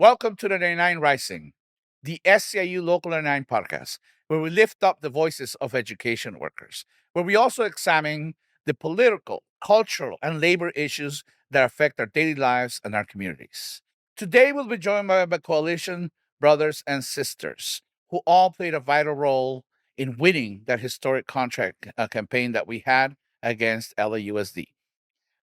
Welcome to the 99 Rising, the SEIU Local 99 podcast, where we lift up the voices of education workers, where we also examine the political, cultural, and labor issues that affect our daily lives and our communities. Today, we'll be joined by my coalition brothers and sisters who all played a vital role in winning that historic contract campaign that we had against LAUSD.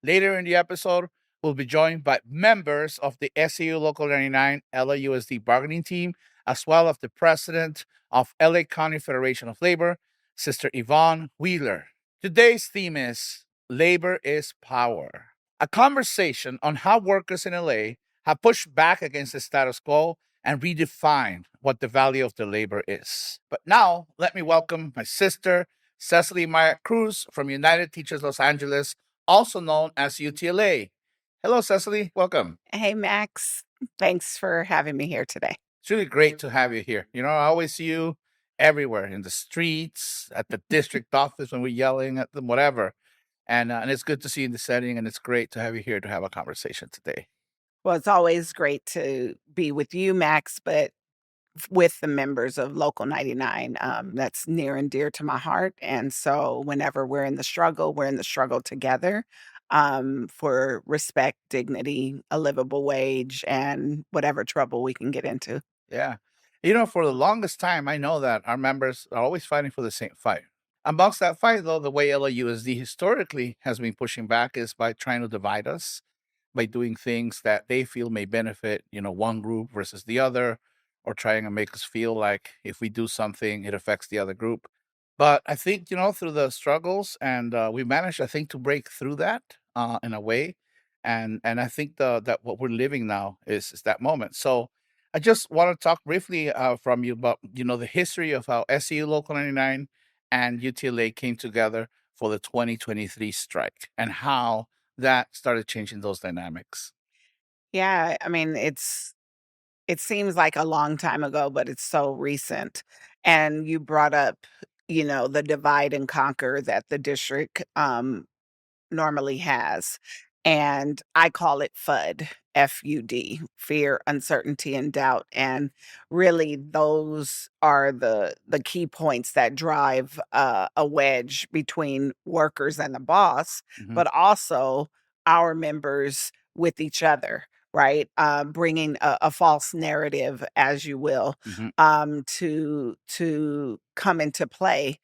Later in the episode, we'll be joined by members of the SEIU Local 99 LAUSD bargaining team, as well as the president of LA County Federation of Labor, Sister Yvonne Wheeler. Today's theme is Labor is Power, a conversation on how workers in LA have pushed back against the status quo and redefined what the value of their labor is. But now, let me welcome my sister, Cecily Myart-Cruz from United Teachers Los Angeles, also known as UTLA. Hello, Cecily. Welcome. Hey, Max. Thanks for having me here today. It's really great to have you here. You know, I always see you everywhere in the streets, at the district office when we're yelling at them, whatever. And it's good to see you in the setting, and it's great to have you here to have a conversation today. Well, it's always great to be with you, Max, but with the members of Local 99. That's near and dear to my heart. And so whenever we're in the struggle together for respect, dignity, a livable wage, and whatever trouble we can get into. Yeah. You know, for the longest time, I know that our members are always fighting for the same fight. Amongst that fight, though, the way LAUSD historically has been pushing back is by trying to divide us, by doing things that they feel may benefit, one group versus the other, or trying to make us feel like if we do something, it affects the other group. But I think, through the struggles, and we managed, I think, to break through that in a way. And I think that what we're living now is that moment. So I just want to talk briefly from you about, the history of how SEIU Local 99 and UTLA came together for the 2023 strike and how that started changing those dynamics. Yeah, I mean, it seems like a long time ago, but it's so recent. And you brought up, the divide and conquer that the district normally has. And I call it FUD, FUD, fear, uncertainty, and doubt. And really, those are the key points that drive a wedge between workers and the boss, Mhm. but also our members with each other. Right, bringing a false narrative, as you will, Mhm. to come into play.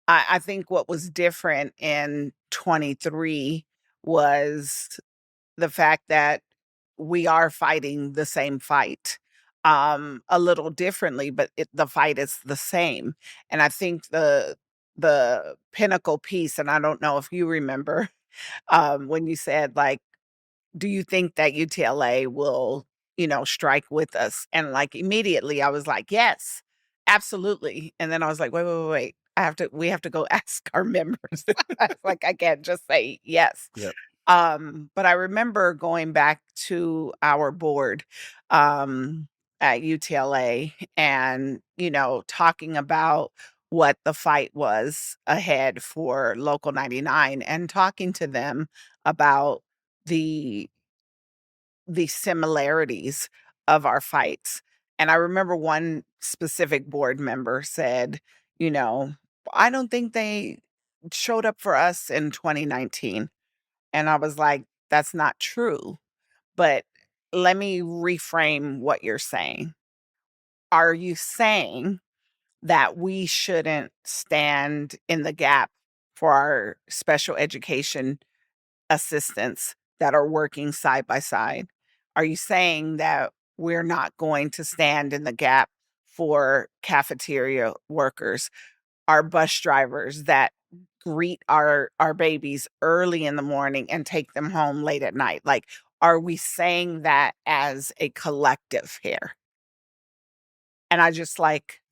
I think what was different in 23 was the fact that we are fighting the same fight, a little differently, but the fight is the same. And I think the pinnacle piece, and I don't know if you remember, when you said, like, do you think that UTLA will, strike with us? And like immediately I was like, yes, absolutely. And then I was like, wait. We have to go ask our members. I was like, I can't just say yes. Yep. But I remember going back to our board at UTLA and, talking about what the fight was ahead for Local 99 and talking to them about the similarities of our fights. And I remember one specific board member said, I don't think they showed up for us in 2019. And I was like, that's not true. But let me reframe what you're saying. Are you saying that we shouldn't stand in the gap for our special education assistants that are working side by side? Are you saying that we're not going to stand in the gap for cafeteria workers, our bus drivers that greet our babies early in the morning and take them home late at night? Like, are we saying that as a collective here? And I just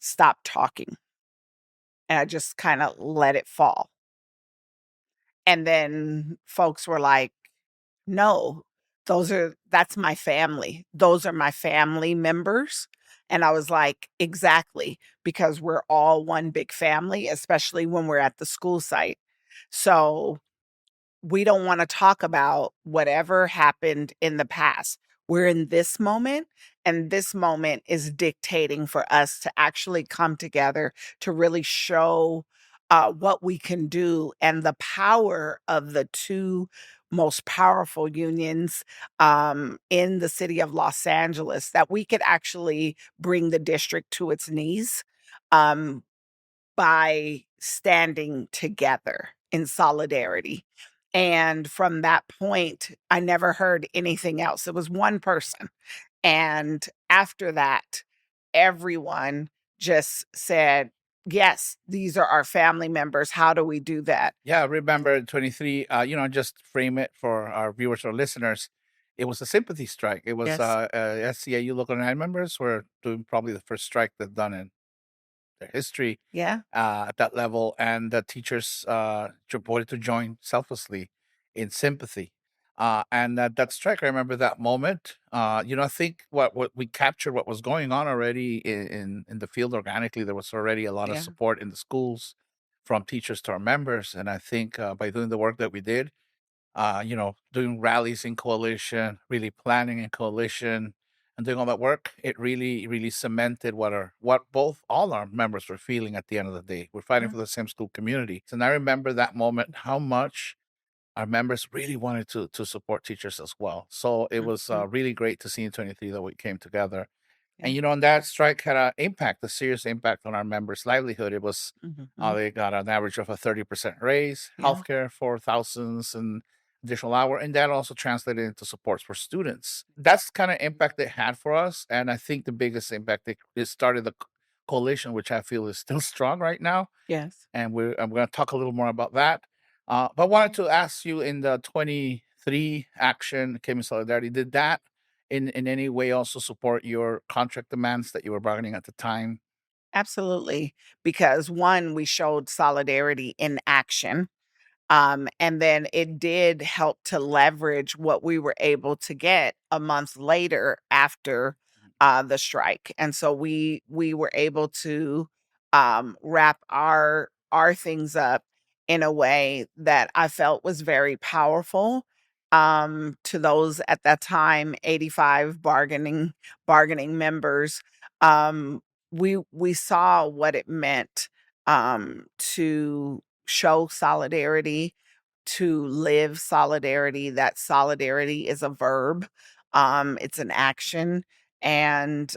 stopped talking and I just kind of let it fall. And then folks were like, no, that's my family. Those are my family members. And I was like, exactly, because we're all one big family, especially when we're at the school site. So we don't want to talk about whatever happened in the past. we're in this moment, and this moment is dictating for us to actually come together to really show what we can do and the power of the two most powerful unions in the city of Los Angeles, that we could actually bring the district to its knees um, by standing together in solidarity. And from that point, I never heard anything else. It was one person. And after that, everyone just said, yes, these are our family members. How do we do that? Yeah, I remember 23, just frame it for our viewers or listeners. It was a sympathy strike. It was Yes. SEIU Local 9 members were doing probably the first strike they've done in their history Yeah. at that level. And the teachers wanted to join selflessly in sympathy. And that strike, I remember that moment. I think what we captured what was going on already in the field organically. There was already a lot of Yeah. support in the schools from teachers to our members. And I think by doing the work that we did, doing rallies in coalition, really planning in coalition, and doing all that work, it really, really cemented what all our members were feeling at the end of the day. We're fighting Yeah. for the same school community. And I remember that moment, how much our members really wanted to support teachers as well. So it was Mhm. really great to see in 23 that we came together. Yeah. And and that strike had an impact, a serious impact on our members' livelihood. It was Mhm. they got an average of a 30% raise, Yeah. healthcare for thousands and additional hour, and that also translated into supports for students. That's kind of impact it had for us, and I think the biggest impact it started the coalition, which I feel is still strong right now. Yes. And I'm going to talk a little more about that. But I wanted to ask you in the 23 action came in solidarity. Did that in any way also support your contract demands that you were bargaining at the time? Absolutely. Because one, we showed solidarity in action. And then it did help to leverage what we were able to get a month later after the strike. And so we were able to wrap our things up in a way that I felt was very powerful to those at that time 85 bargaining members. Um, we saw what it meant to show solidarity, to live solidarity. That solidarity is a verb, it's an action. And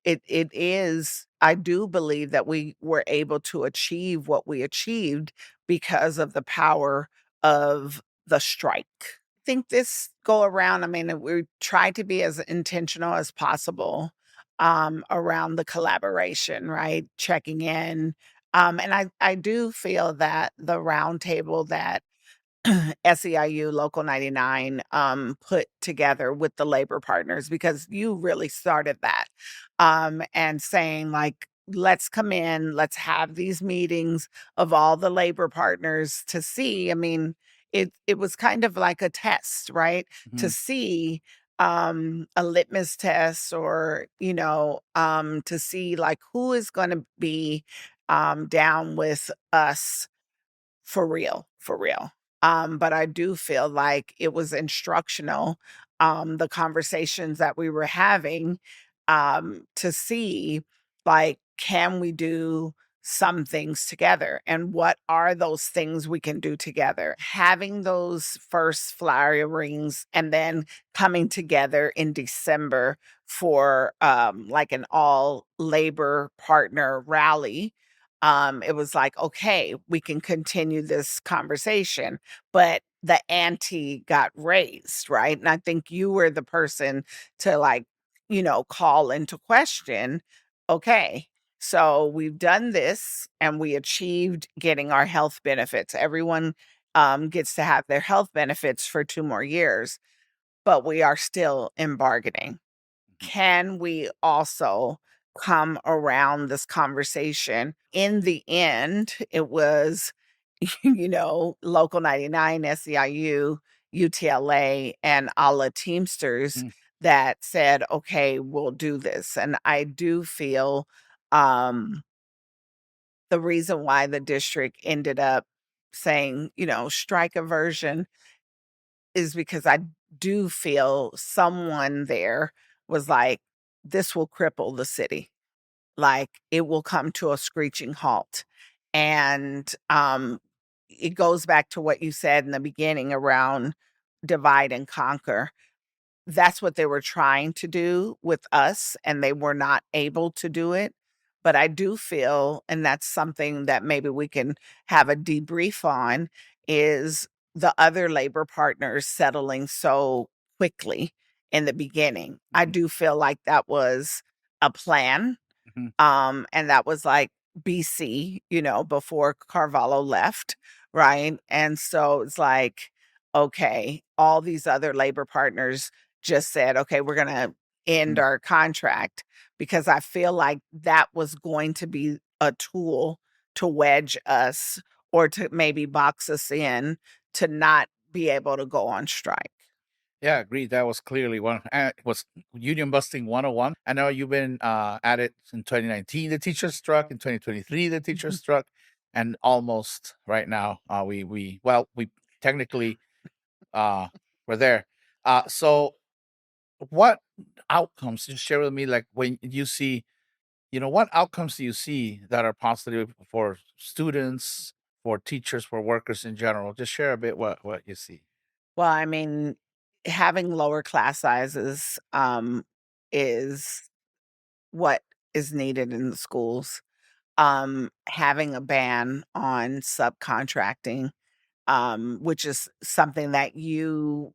it is, I do believe that we were able to achieve what we achieved because of the power of the strike. I think this go around, I mean, we tried to be as intentional as possible around the collaboration, right? Checking in. And I do feel that the roundtable that SEIU Local 99 put together with the labor partners, because you really started that, and saying, like, let's come in, let's have these meetings of all the labor partners to see. I mean, it was kind of like a test, right? To Mhm. see a litmus test, or to see like who is going to be down with us for real, for real. But I do feel like it was instructional, the conversations that we were having, to see, like, can we do some things together? And what are those things we can do together? Having those first firings and then coming together in December for like an all labor partner rally, it was like, okay, we can continue this conversation, but the ante got raised, right? And I think you were the person to, like, call into question, okay, so we've done this and we achieved getting our health benefits. Everyone gets to have their health benefits for 2 more years, but we are still in bargaining. Mhm. Can we also come around this conversation? In the end, it was, Local 99, SEIU, UTLA, and ALA Teamsters Mhm. that said, okay, we'll do this. And I do feel um, the reason why the district ended up saying, strike aversion, is because I do feel someone there was like, this will cripple the city. Like, it will come to a screeching halt. And it goes back to what you said in the beginning around divide and conquer. That's what they were trying to do with us, and they were not able to do it. But I do feel, and that's something that maybe we can have a debrief on, is the other labor partners settling so quickly in the beginning. I Mhm. do feel like that was a plan. Mhm. And that was like BC, before Carvalho left, right? And so it's like, okay, all these other labor partners just said, okay, we're going to end Mhm. our contract, because I feel like that was going to be a tool to wedge us or to maybe box us in to not be able to go on strike. Yeah, agreed. That was clearly one. It was union busting 101. I know you've been at it in 2019. The teachers struck in 2023. The teachers Mhm. struck, and almost right now, we technically were there. So what outcomes? Just share with me, like when you see, what outcomes do you see that are positive for students, for teachers, for workers in general? Just share a bit what you see. Well, I mean, having lower class sizes is what is needed in the schools. Having a ban on subcontracting, which is something that you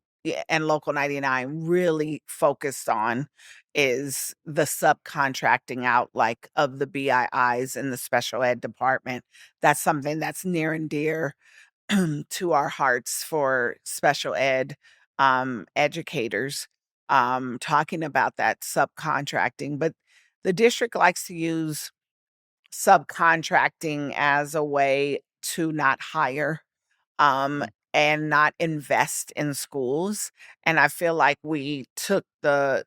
and Local 99 really focused on, is the subcontracting out, like, of the BIIs in the special ed department. That's something that's near and dear to our hearts for special ed educators, talking about that subcontracting. But the district likes to use subcontracting as a way to not hire, Mm. and not invest in schools. And I feel like we took the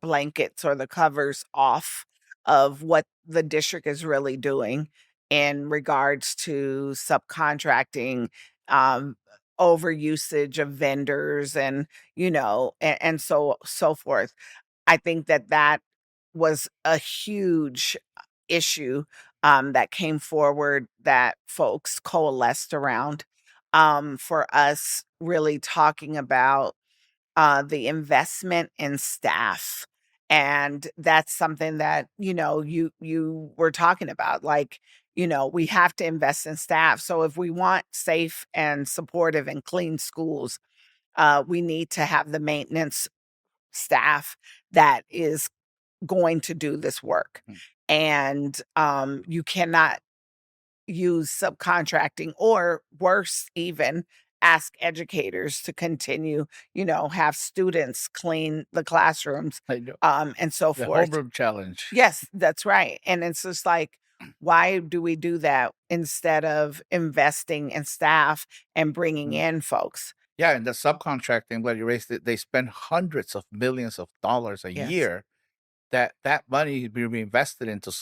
blankets or the covers off of what the district is really doing in regards to subcontracting, um, overusage of vendors, and and so forth. I think that that was a huge issue, that came forward that folks coalesced around, for us really talking about the investment in staff. And that's something that, you were talking about. Like, we have to invest in staff. So if we want safe and supportive and clean schools, we need to have the maintenance staff that is going to do this work. Mm. And you cannot use subcontracting, or worse even, ask educators to continue, have students clean the classrooms, I know. and so The forth. homeroom challenge. Yes, that's right. And it's just like, why do we do that instead of investing in staff and bringing Mm. in folks? Yeah, and the subcontracting, bloody race, they spend hundreds of millions of dollars a Yes, year. That money be reinvested into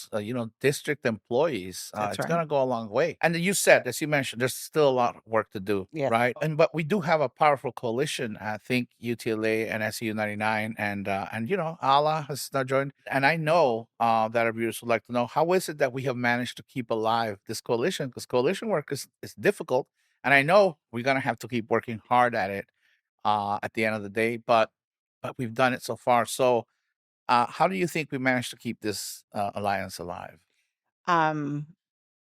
district employees. that's It's right. gonna go a long way. And you said, as you mentioned, there's still a lot of work to do, Yes. right? And but we do have a powerful coalition. I think UTLA and SEU 99, and Allah has now joined. And I know that our viewers would like to know, how is it that we have managed to keep alive this coalition? Because coalition work is difficult, and I know we're gonna have to keep working hard at it at the end of the day. But we've done it so far. So how do you think we managed to keep this alliance alive? Um,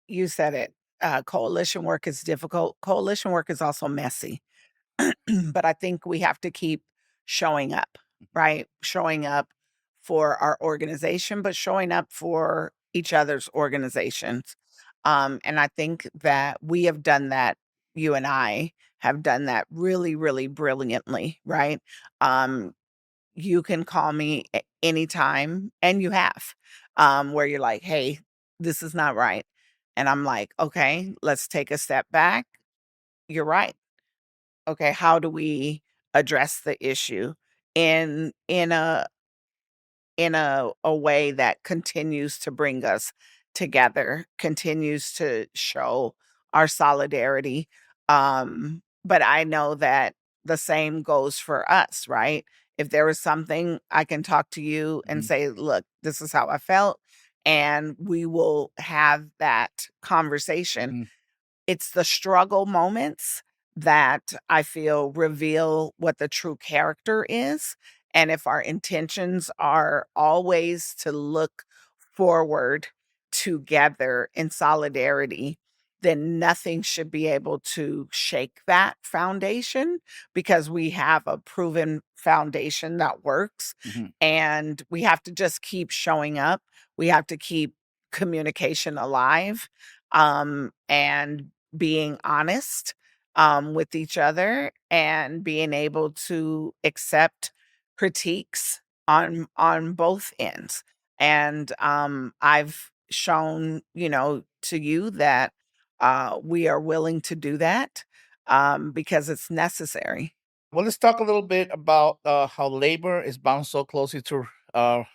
you said it. Coalition work is difficult. Coalition work is also messy. But I think we have to keep showing up, right? Showing up for our organization, but showing up for each other's organizations. And I think that we have done that. You and I have done that really, really brilliantly, right? Um, you can call me anytime, and you have, where you're like, hey, this is not right. And I'm like, okay, let's take a step back. You're right. Okay, how do we address the issue in a way that continues to bring us together, continues to show our solidarity. But I know that the same goes for us, right? If there was something, I can talk to you and Mhm. say, look, this is how I felt. And we will have that conversation. Mhm. It's the struggle moments that I feel reveal what the true character is. And if our intentions are always to look forward together in solidarity, then nothing should be able to shake that foundation because we have a proven foundation that works. Mhm. And we have to just keep showing up. We have to keep communication alive, and being honest, with each other, and being able to accept critiques on both ends. And I've shown, to you that we are willing to do that, because it's necessary. Well, let's talk a little bit about how labor is bound so closely to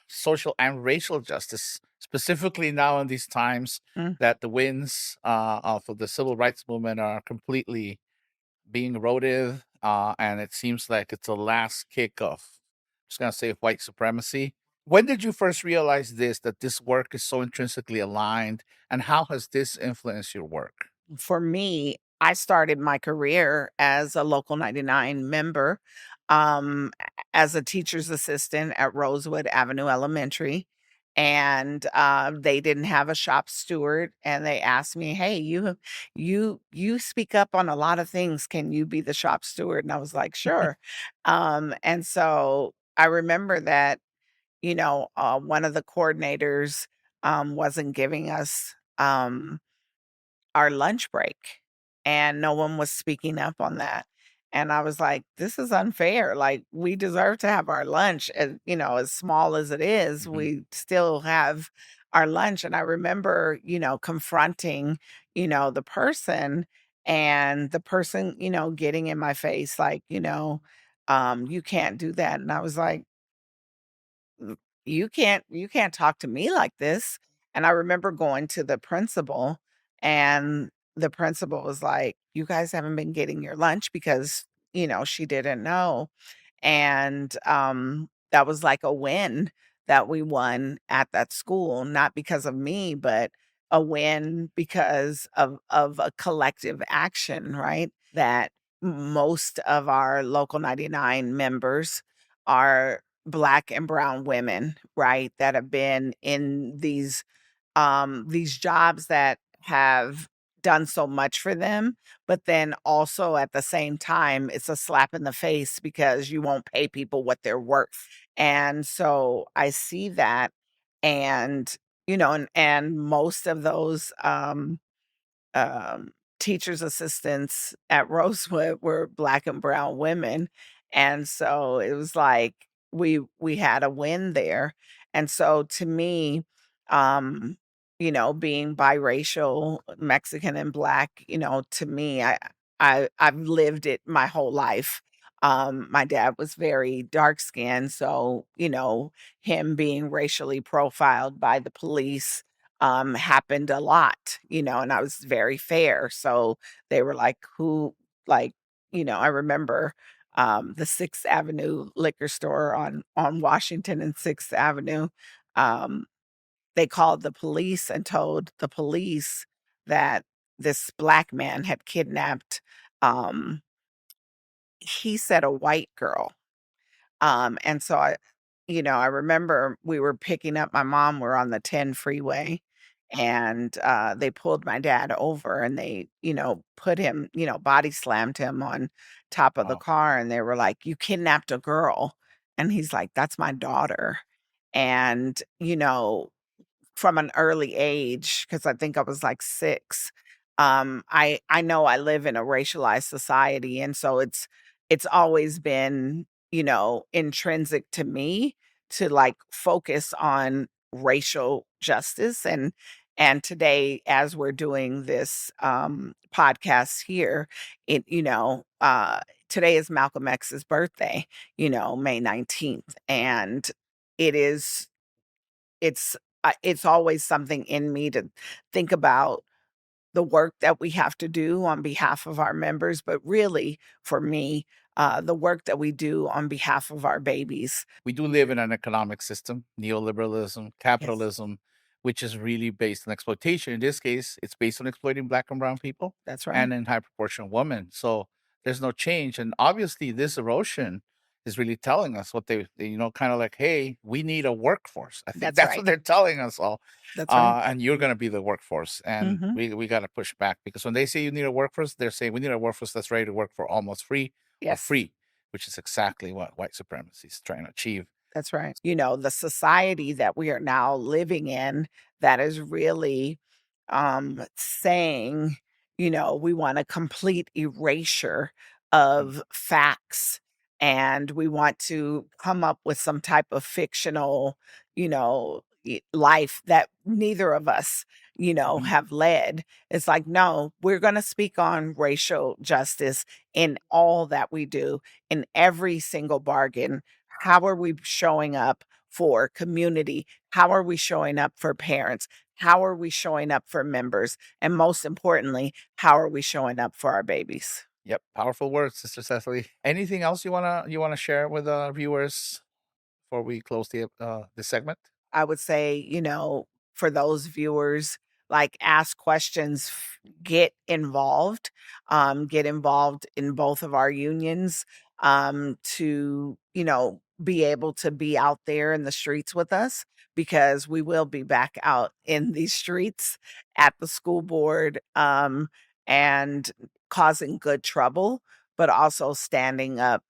social and racial justice, specifically now in these times Mm. that the winds of the civil rights movement are completely being eroded, and it seems like it's the last kick of, I'm just gonna say, white supremacy. When did you first realize this, that this work is so intrinsically aligned, and how has this influenced your work? For me, I started my career as a Local 99 member, as a teacher's assistant at Rosewood Avenue Elementary. And they didn't have a shop steward, and they asked me, "Hey, you speak up on a lot of things. Can you be the shop steward?" And I was like, "Sure." And so I remember that, one of the coordinators wasn't giving us our lunch break, and no one was speaking up on that. And I was like, "This is unfair. Like, we deserve to have our lunch, and, as small as it is, Mhm. we still have our lunch." And I remember, confronting, the person, and the person, getting in my face like, "You can't do that." And I was like, you can't talk to me like this." And I remember going to the principal, and the principal was like, "You guys haven't been getting your lunch," because, she didn't know. And that was like a win that we won at that school, not because of me, but a win because of a collective action, right? That most of our Local 99 members are Black and brown women, right, that have been in these jobs that have done so much for them, but then also at the same time, it's a slap in the face because you won't pay people what they're worth. And so I see that, and, and most of those um, teachers assistants at Rosewood were Black and brown women, and so it was like we had a win there. And so to me, um, being biracial, Mexican and Black, to me, I've lived it my whole life. My dad was very dark skinned, so, him being racially profiled by the police happened a lot, and I was very fair. So they were like, who, like, I remember the Sixth Avenue liquor store on Washington and Sixth Avenue. Um, they called the police and told the police that this Black man had kidnapped, um, he said, a white girl. And so I remember we were picking up my mom, we're on the 10 freeway, and they pulled my dad over, and they, put him, body slammed him on top of the Wow. car, and they were like, "You kidnapped a girl." And he's like, "That's my daughter." And, from an early age, because I think I was like 6. I know I live in a racialized society, and so it's always been, intrinsic to me to, like, focus on racial justice. And today, as we're doing this, podcast here, it today is Malcolm X's birthday, May 19th, and it is it's always something in me to think about the work that we have to do on behalf of our members, but really, for me, the work that we do on behalf of our babies. We do live in an economic system, neoliberalism, capitalism, which is really based on exploitation. In this case, it's based on exploiting Black and brown people That's right. and in high proportion women. So there's no change. And obviously, this erosion is really telling us what they kind of like, hey, we need a workforce. I think that's what they're telling us all. That's right. And you're going to be the workforce. And we got to push back, because when they say you need a workforce, they're saying we need a workforce that's ready to work for almost free or free, which is exactly what white supremacy is trying to achieve. That's right. The society that we are now living in, that is really saying, we want a complete erasure of facts, and we want to come up with some type of fictional, life that neither of us, have led. It's like, no, we're going to speak on racial justice in all that we do, in every single bargain. How are we showing up for community? How are we showing up for parents? How are we showing up for members? And most importantly, how are we showing up for our babies? Yep, powerful words, Sister Cecily. Anything else you wanna share with our viewers before we close the segment? I would say, for those viewers, like, ask questions, get involved in both of our unions, to, be able to be out there in the streets with us, because we will be back out in these streets at the school board, and causing good trouble, but also standing up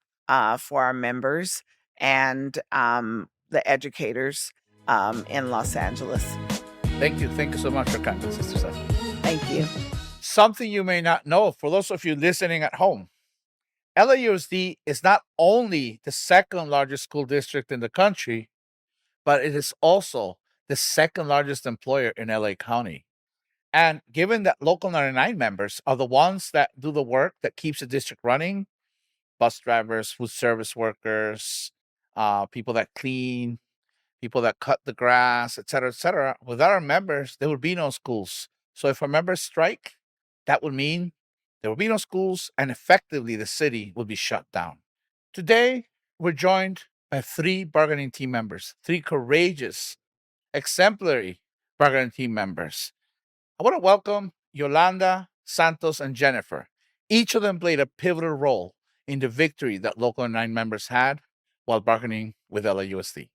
for our members and the educators in Los Angeles. Thank you. Thank you so much for coming, Sister Cecily. Thank you. Something you may not know, for those of you listening at home, LAUSD is not only the second largest school district in the country, but it is also the second largest employer in LA County. And given that Local 99 members are the ones that do the work that keeps the district running, bus drivers, food service workers, people that clean, people that cut the grass, et cetera, without our members, there would be no schools. So if our members strike, that would mean there would be no schools, and effectively the city would be shut down. Today, we're joined by 3 bargaining team members, 3 courageous, exemplary bargaining team members. I want to welcome Yolanda, Santos, and Jennifer. Each of them played a pivotal role in the victory that Local 9 members had while bargaining with LAUSD.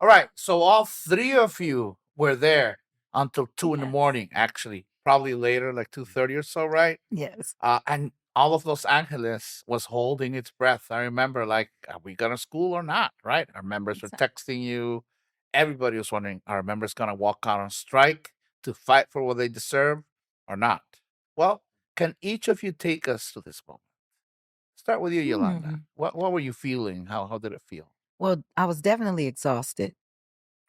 All right, so all 3 of you were there until 2 in the morning, actually, probably later, like 2:30 or so, right? Yes. And all of Los Angeles was holding its breath. I remember, like, are we going to school or not, right? Our members were texting you. Everybody was wondering, are our members going to walk out on strike to fight for what they deserve or not? Well, can each of you take us to this moment? Start with you, Yolanda. What were you feeling? How did it feel? Well, I was definitely exhausted.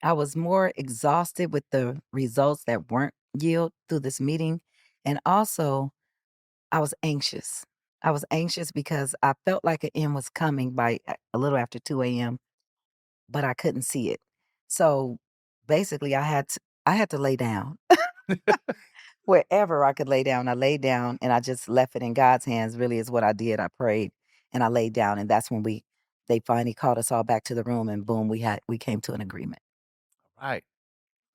I was more exhausted with the results that weren't yield through this meeting. And also, I was anxious. I was anxious because I felt like an end was coming by a little after 2 a.m., but I couldn't see it. So basically, I had to lay down. Wherever I could lay down, I laid down, and I just left it in God's hands, really is what I did. I prayed and I laid down, and that's when they finally called us all back to the room, and boom, we came to an agreement. All right.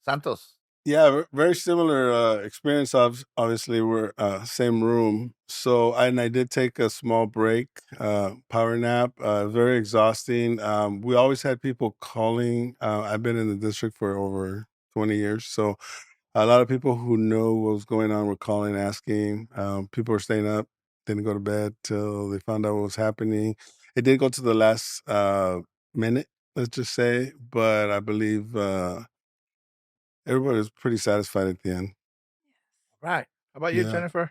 Santos. Yeah, very similar experience. Obviously, we're same room. So, and I did take a small break, power nap. Very exhausting. We always had people calling. I've been in the district for over 20 years, so a lot of people who know what was going on were calling, asking. People were staying up, didn't go to bed till they found out what was happening. It did go to the last minute, let's just say, but I believe everybody was pretty satisfied at the end. Right. How about you, Yeah. Jennifer?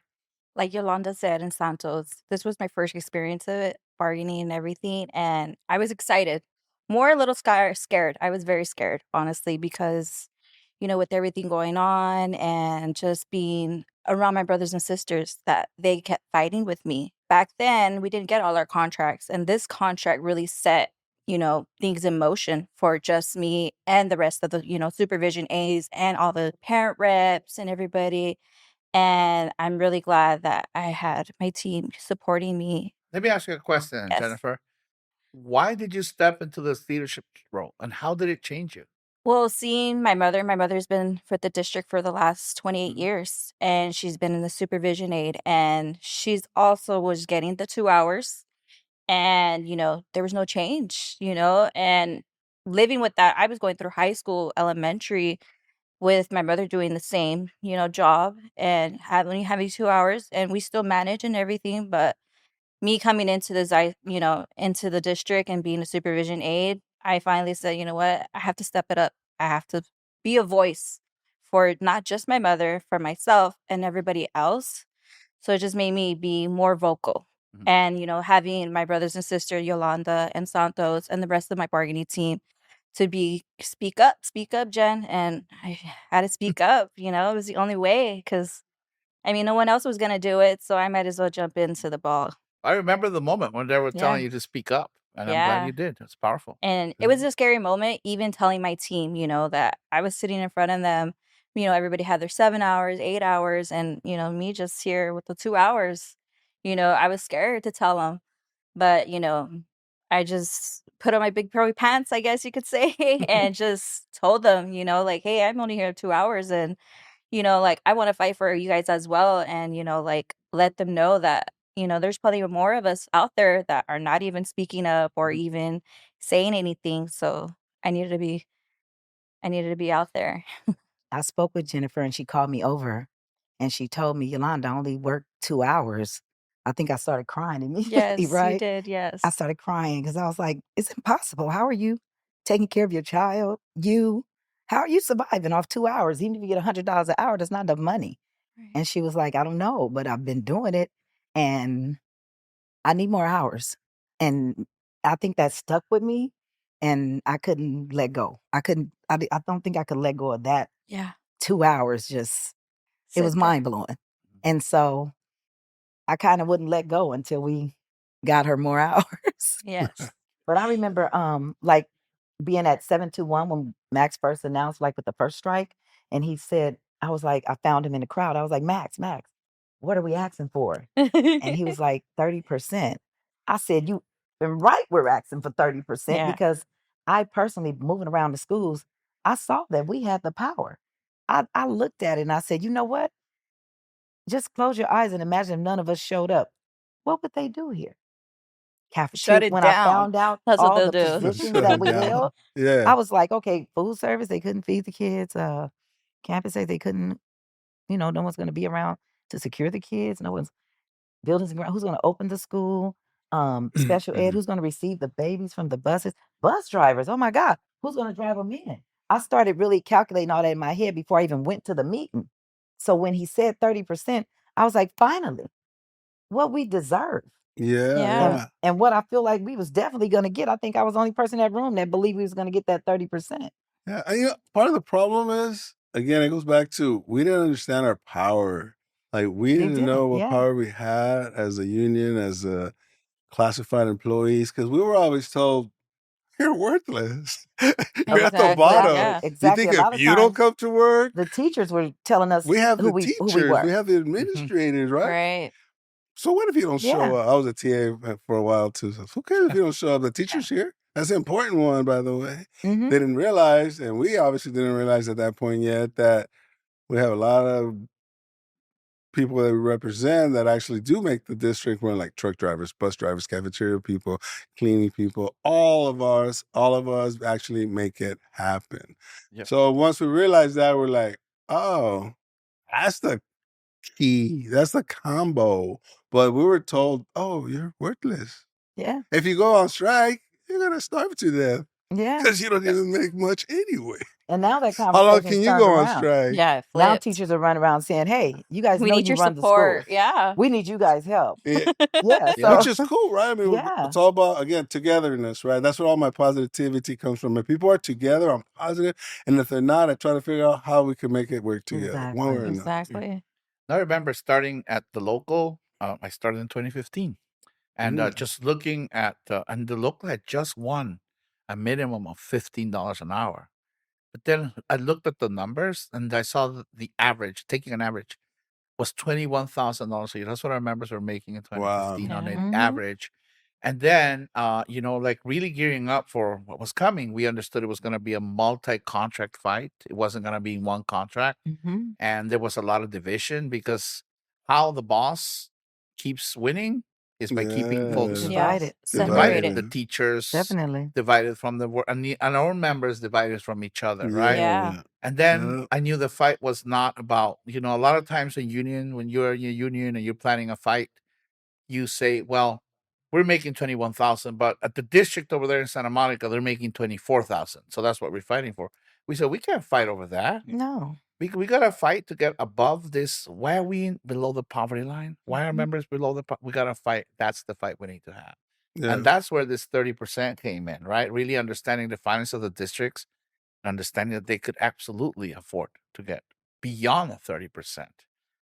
Like Yolanda said in Santos, this was my first experience of it, bargaining and everything, and I was excited. More a little scared. I was very scared, honestly, because, with everything going on and just being around my brothers and sisters, that they kept fighting with me. Back then, we didn't get all our contracts, and this contract really set, things in motion for just me and the rest of the, supervision aides and all the parent reps and everybody. And I'm really glad that I had my team supporting me Let me ask you a question, Yes. Jennifer. Why did you step into this leadership role, and how did it change you? Well, seeing my mother's been for the district for the last 28 Mhm. years, and she's been in the supervision aid, and she's also was getting the 2 hours, and there was no change, and living with that, I was going through high school, elementary, with my mother doing the same, job and having 2 hours, and we still manage and everything, but me coming into into the district and being a supervision aide, I finally said, you know what? I have to step it up. I have to be a voice for not just my mother, for myself and everybody else. So it just made me be more vocal. Mhm. And, having my brothers and sister, Yolanda and Santos, and the rest of my bargaining team to speak up, Jen. And I had to speak up, it was the only way because, no one else was going to do it. So I might as well jump into the ball. I remember the moment when they were Yeah. telling you to speak up, and I'm glad Yeah. you did. It's powerful. And it was a scary moment, even telling my team, that I was sitting in front of them. Everybody had their 7 hours, 8 hours, and, me just here with the 2 hours. I was scared to tell them. But, I just put on my big pearly pants, I guess you could say, and just told them, like, hey, I'm only here 2 hours. And, like, I want to fight for you guys as well. And, like, let them know that, there's plenty more of us out there that are not even speaking up or even saying anything. So I needed to be, out there. I spoke with Jennifer and she called me over and she told me, Yolanda, I only worked 2 hours. I think I started crying immediately, Yes, you right? did. I Yes. started crying because I was like, it's impossible. How are you taking care of your child? How are you surviving off 2 hours? Even if you get $100 an hour, that's not enough money. Right. And she was like, I don't know, but I've been doing it and I need more hours. And I think that stuck with me and I couldn't let go. I don't think I could let go of that Yeah. 2 hours. Just, it was Sit there. mind blowing. And so I kind of wouldn't let go until we got her more hours. Yes. But I remember like being at 721 when Max first announced, like with the first strike, and he said, I was like, I found him in the crowd. I was like, Max, what are we asking for? And he was like, 30%. I said, you been right, we're asking for 30% Yeah. because I personally, moving around the schools, I saw that we had the power. I looked at it and I said, you know what? Just close your eyes and imagine if none of us showed up. What would they do here? Shut Cafeteria. it When I down. found out That's what all they'll the do. positions Shut that it we down. held, Yeah. I was like, okay, food service, they couldn't feed the kids. Campus said they couldn't, no one's going to be around to secure the kids. No one's buildings and ground. Who's going to open the school? Special ed, who's going to receive the babies from the buses? Bus drivers. Oh my God, who's going to drive them in? I started really calculating all that in my head before I even went to the meeting. So when he said 30%, I was like, finally, what we deserve. Yeah, Yeah. yeah. And what I feel like we was definitely going to get. I think I was the only person in that room that believed we was going to get that 30%. Yeah, and part of the problem is, again, it goes back to we didn't understand our power. Like we They didn't didn't, know what yeah. power we had as a union, as a classified employees, because we were always told, "You're worthless. You're at the Exactly. bottom. Yeah. You Exactly. think A lot if of you don't times come to work, the teachers were telling us we have who the we teachers, were. we have the administrators, right? Right. So what if you don't show Yeah. up?" I was a TA for a while too. So who cares if you don't show up? The teacher's here. That's an important one, by the way. Hmm. They didn't realize, and we obviously didn't realize at that point yet, that we have a lot of people that we represent that actually do make the district run, like truck drivers, bus drivers, cafeteria people, cleaning people. All of us actually make it happen. Yep. So once we realized that, we're like, oh, that's the key. That's the combo. But we were told, oh, you're worthless. Yeah. If you go on strike, you're going to starve to death Yeah. because you don't even make much anyway. And now that How long conversation's can you turned go on around. strike? Yeah. It Now flipped. teachers are running around saying, hey, you guys We know need you your run the support. schools. Yeah. We need you guys' help. Yeah. Yeah. Yeah. Which So, is cool, right? I mean, yeah. it's all about, again, togetherness, right? That's where all my positivity comes from. If people are together, I'm positive. And if they're not, I try to figure out how we can make it work together, one way or Exactly. another. Exactly. I remember starting at the local. I started in 2015, and Mm. just looking at, and the local had just won a minimum of $15 an hour. But then I looked at the numbers and I saw the average, taking an average, was $21,000 a year. That's what our members were making in 2015 on Yeah. an average. And then, like really gearing up for what was coming, we understood it was going to be a multi-contract fight. It wasn't going to be one contract. Mhm. And there was a lot of division because how the boss keeps winning is by keeping folks Divided. divided. The Separated. teachers Definitely. divided from the work, and our members divided from each other, right? Yeah. And then Yeah. I knew the fight was not about, a lot of times when you're in a union and you're planning a fight, you say, well, we're making 21,000, but at the district over there in Santa Monica, they're making 24,000. So that's what we're fighting for. We said, we can't fight over that. No. We got to fight to get above this. Why are we below the poverty line? Why are members below we got to fight. That's the fight we need to have. Yeah. And that's where this 30% came in, right? Really understanding the finance of the districts, understanding that they could absolutely afford to get beyond the 30%.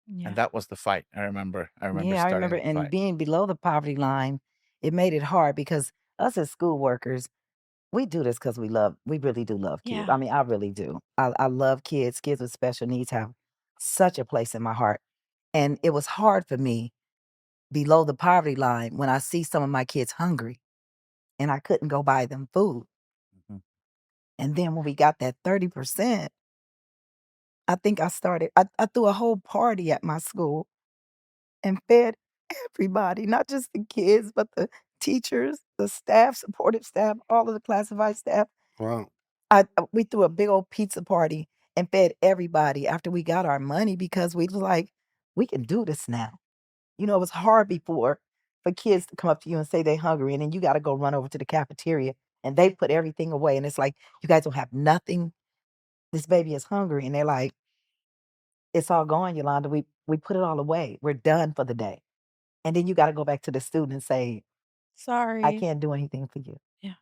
Yeah. And that was the fight. I remember Yeah, I starting remember. the And fight. being below the poverty line, it made it hard because us as school workers, we do this because we really do love kids. Yeah. I mean, I really do. I love kids. Kids with special needs have such a place in my heart. And it was hard for me below the poverty line when I see some of my kids hungry and I couldn't go buy them food. Mhm. And then when we got that 30%, I think I threw a whole party at my school and fed everybody, not just the kids, but the teachers, the staff, supportive staff, all of the classified staff. Wow. We threw a big old pizza party and fed everybody after we got our money because we was like, we can do this now. It was hard before for kids to come up to you and say they're hungry, and then you got to go run over to the cafeteria and they put everything away. And it's like, you guys don't have nothing. This baby is hungry. And they're like, it's all gone, Yolanda. We put it all away. We're done for the day. And then you got to go back to the student and say, Sorry. I can't do anything for you. Yeah.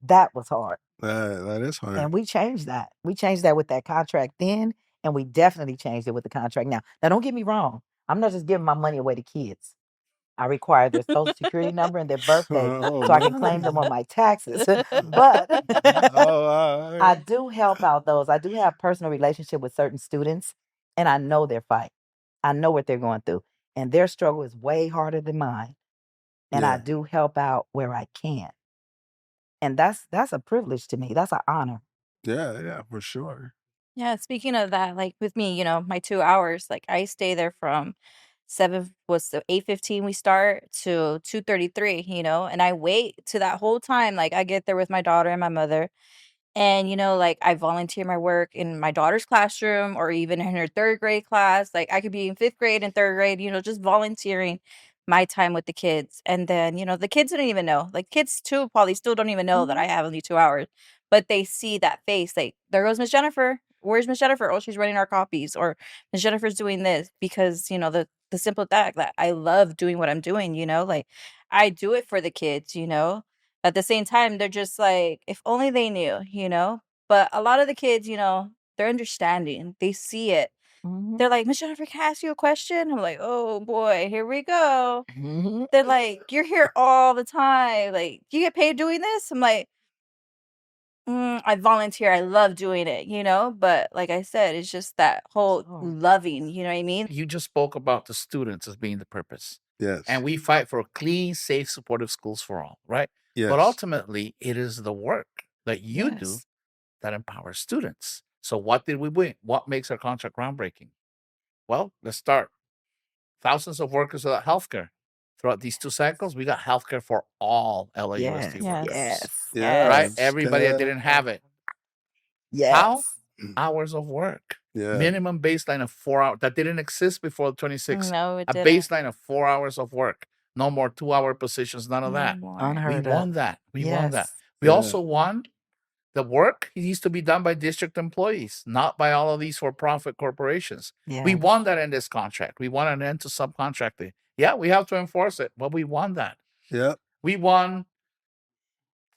That was hard. That is hard. And we changed that. We changed that with that contract then, and we definitely changed it with the contract now. Now, don't get me wrong. I'm not just giving my money away to kids. I require their social security number and their birthday Oh, so I can claim them on my taxes. But all I right. do help out those. I do have personal relationship with certain students, and I know their fight. I know what they're going through, and their struggle is way harder than mine. And I Yeah. do help out where I can. And that's a privilege to me. That's an honor. Yeah, for sure. Yeah, speaking of that, like with me, my 2 hours, like I stay there from 8:15 we start to 2:33, and I wait to that whole time. Like I get there with my daughter and my mother. And, like I volunteer my work in my daughter's classroom or even in her third grade class. Like I could be in fifth grade and third grade, just volunteering my time with the kids. And then, the kids don't even know. Like kids too, probably still don't even know that I have only 2 hours, but they see that face. Like, there goes Miss Jennifer. Where's Miss Jennifer? Oh, she's running our copies. Or Miss Jennifer's doing this because, the simple fact that I love doing what I'm doing, like I do it for the kids, at the same time, they're just like, if only they knew. But a lot of the kids, they're understanding. They see it. Mhm. They're like, Miss Jennifer, can I ask you a question? I'm like, oh boy, here we go. Mhm. They're like, you're here all the time. Like, do you get paid doing this? I'm like, I volunteer. I love doing it, But like I said, it's just that whole Sure. loving, you know what I mean? You just spoke about the students as being the purpose. Yes. And we fight for clean, safe, supportive schools for all, right? Yes. But ultimately, it is the work that you do Yes. that empowers students. So what did we win? What makes our contract groundbreaking? Well, let's start. Thousands of workers without healthcare. Throughout these 2 cycles, we got healthcare for all LAUSD Yes. workers. Yes. Yeah. Right? it's Everybody that kinda- didn't have it. How? Yes. Hours of work. Yeah. Minimum baseline of 4 hours. That didn't exist before the 26. No, it A didn't. baseline of 4 hours of work. No more 2-hour positions. None of No that. more. We Unheard won of. that. We won that. Yes. We Yeah. also won the work needs to be done by district employees, not by all of these for-profit corporations. We Yes. won that in this contract. We won an end to subcontracting. Yeah, we have to enforce it, but we won that. Yep. We won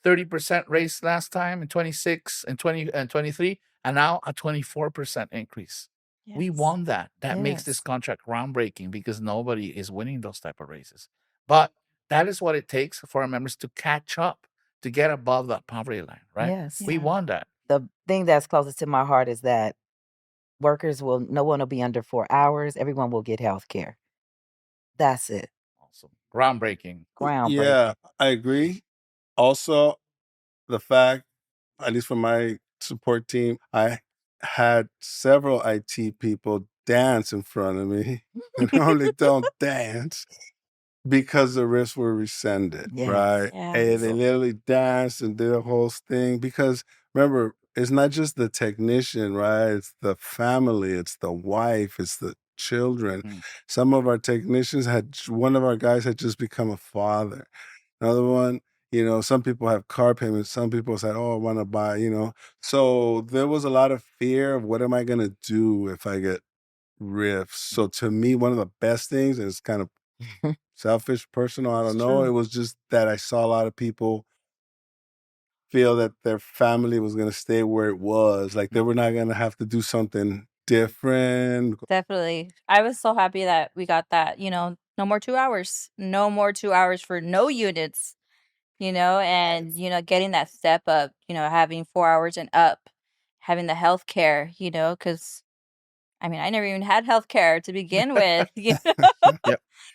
30% raise last time in 26 and 20 and 23, and now a 24% increase. We Yes. won that. That makes this Yes. contract groundbreaking because nobody is winning those type of raises. But that is what it takes for our members to catch up, to get above that poverty line, right? Yes. We Yeah. won that. The thing that's closest to my heart is that no one will be under 4 hours. Everyone will get health care. That's it. Awesome. Groundbreaking. Groundbreaking. Yeah, I agree. Also, the fact, at least for my support team, I had several IT people dance in front of me. And normally don't dance because the risks were rescinded, Yes. right? And Yes. they literally danced and did a whole thing because remember, it's not just the technician, right? It's the family, it's the wife, it's the children. Mm. Some of our technicians one of our guys had just become a father. Another one, some people have car payments. Some people said, oh, I want to buy, So there was a lot of fear of what am I going to do if I get riffs. So to me, one of the best things is kind of selfish, personal, I don't It's know. true. It was just that I saw a lot of people feel that their family was going to stay where it was. Like they were not going to have to do something different. Definitely. I was so happy that we got that, no more 2 hours. No more 2 hours for no units, and, getting that step up, having 4 hours and up, having the health care, because I mean, I never even had health care to begin with, Yep.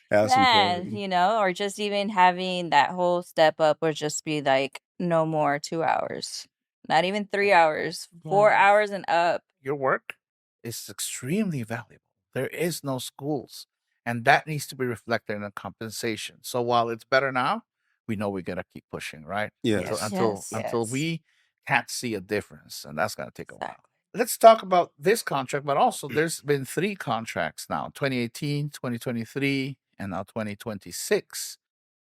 That's Man, important. or just even having that whole step up would just be like no more 2 hours. Not even 3 hours, 4 Yes. hours and up. Your work is extremely valuable. There is no schools, and that needs to be reflected in the compensation. So while it's better now, we know we gotta keep pushing, right? Yes. Until Yes. we can't see a difference, and that's gonna take a while. Exactly. Let's talk about this contract, but also there's been 3 contracts now, 2018, 2023, and now 2026,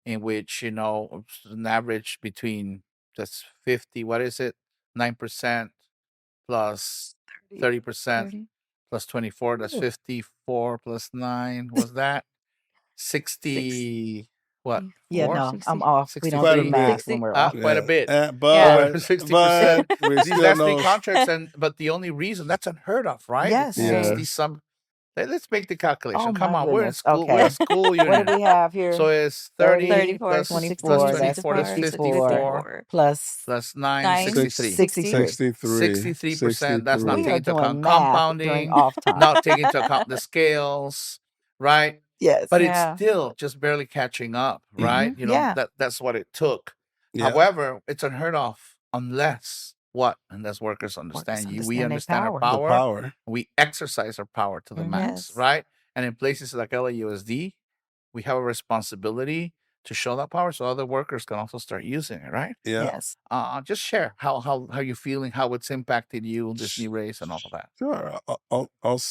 in which, it's an average between just 50, what is it? 9% plus 30% 30. plus 24, that's Ooh. 54 plus 9, was that? 60, what? Yeah, 4? no, I'm 60. off. We don't do 63? math 60. when we're off. Quite a bit. Yeah. But 60%. we These still last 3 know. contracts, but the only reason that's unheard of, right? Yes. It's Yeah. 60 some. Let's make the calculation. Oh Come my on, we're in goodness. school. We're Okay. a school What do union. we have here? So it's 30 34 plus, plus 24, plus that's 24, that's 54, 54 plus plus 9, 9, 63. 63. 63%. That's not We taking are into doing account math during compounding, off time. not taking into account the scales, right? Yes. But it's Yeah. still just barely catching up, right? Mhm. Yeah. That's what it took. Yeah. However, it's unheard of unless workers understand you. We understand their understand our power. The power. power. We exercise our power to the Mhm. max, Yes. right? And in places like LAUSD, we have a responsibility to show that power so other workers can also start using it, right? Yeah. Yes. Just share how you feeling, how it's impacted you, this new race and all of that. Sure. I'll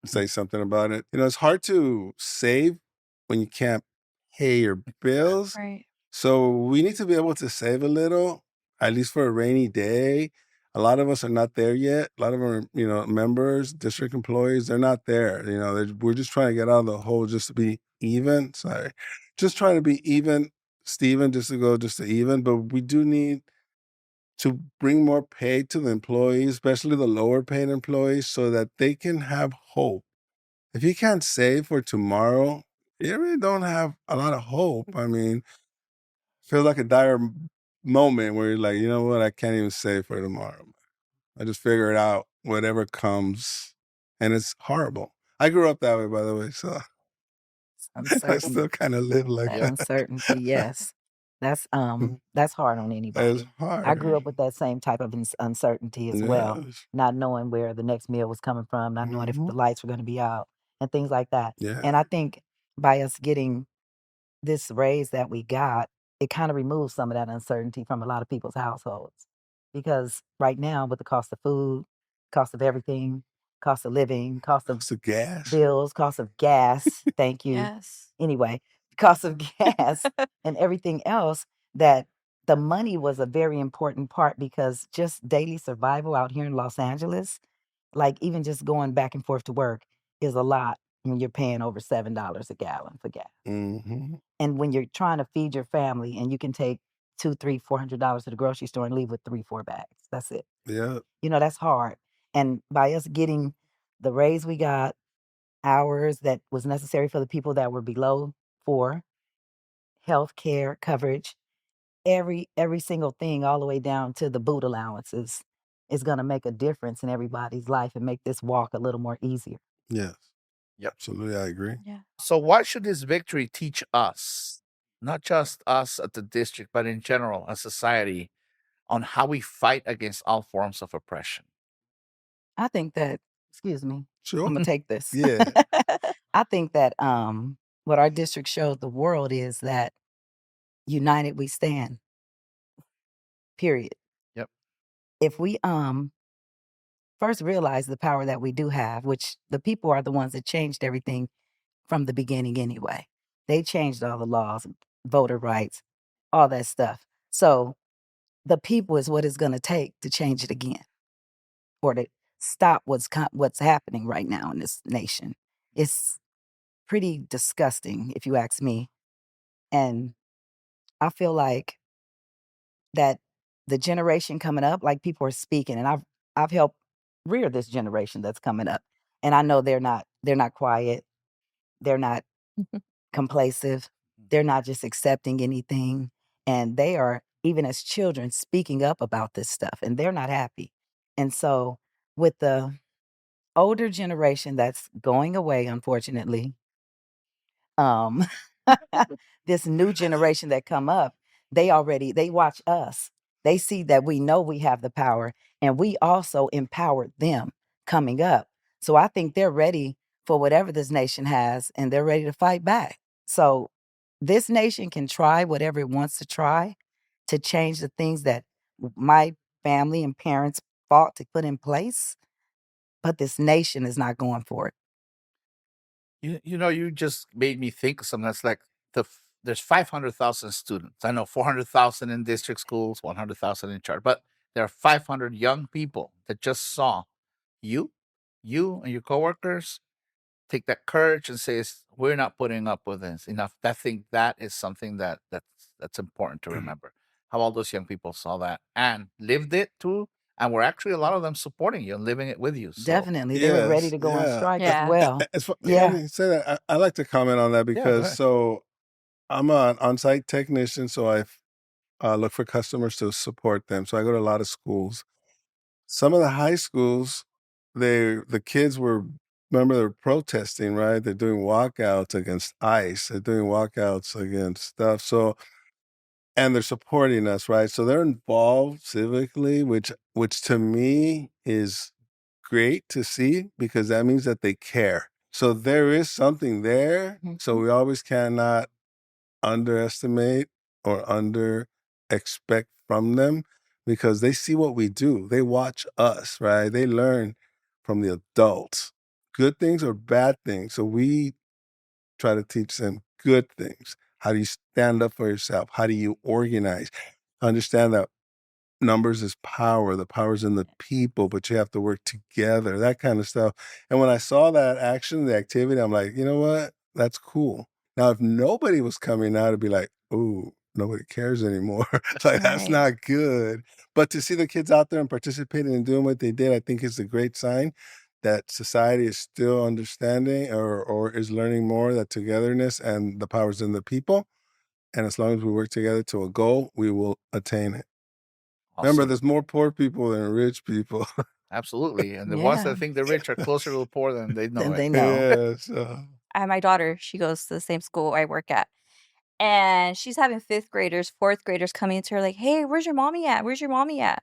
say something about it. It's hard to save when you can't pay your bills. Right. So we need to be able to save a little, at least for a rainy day. A lot of us are not there yet. A lot of our, members, district employees, they're not there. We're just trying to get out of the hole just to be even. Sorry. Just trying to be even, Steven, just to even. But we do need to bring more pay to the employees, especially the lower paid employees, so that they can have hope. If you can't save for tomorrow, you really don't have a lot of hope. I mean, feels like a dire moment where you're like, you know what, I can't even save for tomorrow. I just figure it out, whatever comes. And it's horrible. I grew up that way, by the way, so I Uncertain. still kind of live like That that. uncertainty, yes. That's hard on It's anybody. hard. I grew up with that same type of uncertainty as well, Yes. not knowing where the next meal was coming from, not knowing if Mhm. the lights were going to be out and things like that. Yeah. And I think by us getting this raise that we got, it kind of removes some of that uncertainty from a lot of people's households. Because right now, with the cost of food, cost of everything, cost of living, cost of It's the gas. bills, cost of gas, thank you. Yes. Anyway, cost of gas and everything else, that the money was a very important part because just daily survival out here in Los Angeles, like even just going back and forth to work is a lot when you're paying over $7 a gallon for gas. Mm-hmm. And when you're trying to feed your family and you can take $200, $300, $400 to the grocery store and leave with 3, 4 bags. That's it. Yeah. That's hard. And by us getting the raise we got, hours that was necessary for the people that were below 4, health care coverage, every single thing all the way down to the boot allowances. is going to make a difference in everybody's life and make this walk a little more easier. Yes. Yep. Absolutely, I agree. Yeah. So, what should this victory teach us, not just us at the district, but in general, as society, on how we fight against all forms of oppression? I think that, excuse me, Sure. I'm going to take this. Yeah. I think that what our district showed the world is that united we stand, period. Yep. If we first realize the power that we do have, which the people are the ones that changed everything from the beginning anyway. They changed all the laws, voter rights, all that stuff. So the people is what it's going to take to change it again, or to stop what's happening right now in this nation. It's pretty disgusting, if you ask me. And I feel like that the generation coming up, like people are speaking, and I've helped rear this generation that's coming up, and I know they're not quiet, they're not complacent, they're not just accepting anything, and they are, even as children, speaking up about this stuff, and they're not happy. And so with the older generation that's going away, unfortunately, um this new generation that come up, they watch us. They see that we know we have the power, and we also empowered them coming up. So I think they're ready for whatever this nation has, and they're ready to fight back. So this nation can try whatever it wants to try to change the things that my family and parents fought to put in place, but this nation is not going for it. You just made me think of something that's like there's 500,000 students. I know 400,000 in district schools, 100,000 in charter, but there are 500 young people that just saw you and your coworkers take that courage and says, we're not putting up with this enough. I think that is something that's important to remember. How all those young people saw that and lived it too. And were actually a lot of them supporting you and living it with you. So Definitely. They were ready Yes. to go on Yeah. strike as Yeah. well. It's Yeah. funny you say that. I like to comment on that go because ahead. so I'm an on-site technician, so I look for customers to support them. So I go to a lot of schools. Some of the high schools, the kids were, remember, they're protesting, right? They're doing walkouts against ICE. They're doing walkouts against stuff. So, and they're supporting us, right? So they're involved civically, which to me is great to see because that means that they care. So there is something there. So we always cannot underestimate or under expect from them because they see what we do. They watch us, right? They learn from the adults, good things or bad things. So we try to teach them good things. How do you stand up for yourself? How do you organize? Understand that numbers is power. The power's in the people, but you have to work together, that kind of stuff. And when I saw that action, the activity, I'm like, you know what? That's cool. Now, if nobody was coming out, it'd be like, ooh, nobody cares anymore. Like, that's Right. not good. But to see the kids out there and participating and doing what they did, I think is a great sign that society is still understanding or is learning more that togetherness and the power's in the people. And as long as we work together to a goal, we will attain it. Remember, Awesome. there's more poor people than rich people. Absolutely. And the ones Yeah. that think they're rich are closer to the poor than they know Then it. they know. Yes. I have my daughter, she goes to the same school I work at. And she's having 5th graders, 4th graders coming to her like, "Hey, where's your mommy at? Where's your mommy at?"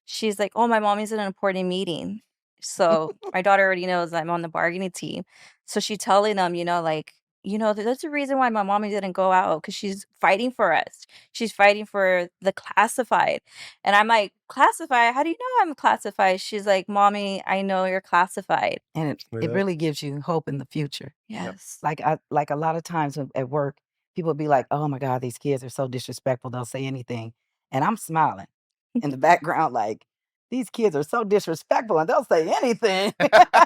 She's like, "Oh, my mommy's in an important meeting." So my daughter already knows I'm on the bargaining team. So she's telling them, like, that's the reason why my mommy didn't go out because she's fighting for us. She's fighting for the classified. And I'm like, classified? How do you know I'm classified? She's like, "Mommy, I know you're classified." And it Yeah. really gives you hope in the future. Yes. Like a lot of times at work, people be like, "Oh my God, these kids are so disrespectful. They'll say anything." And I'm smiling in the background, like, these kids are so disrespectful and they'll say anything.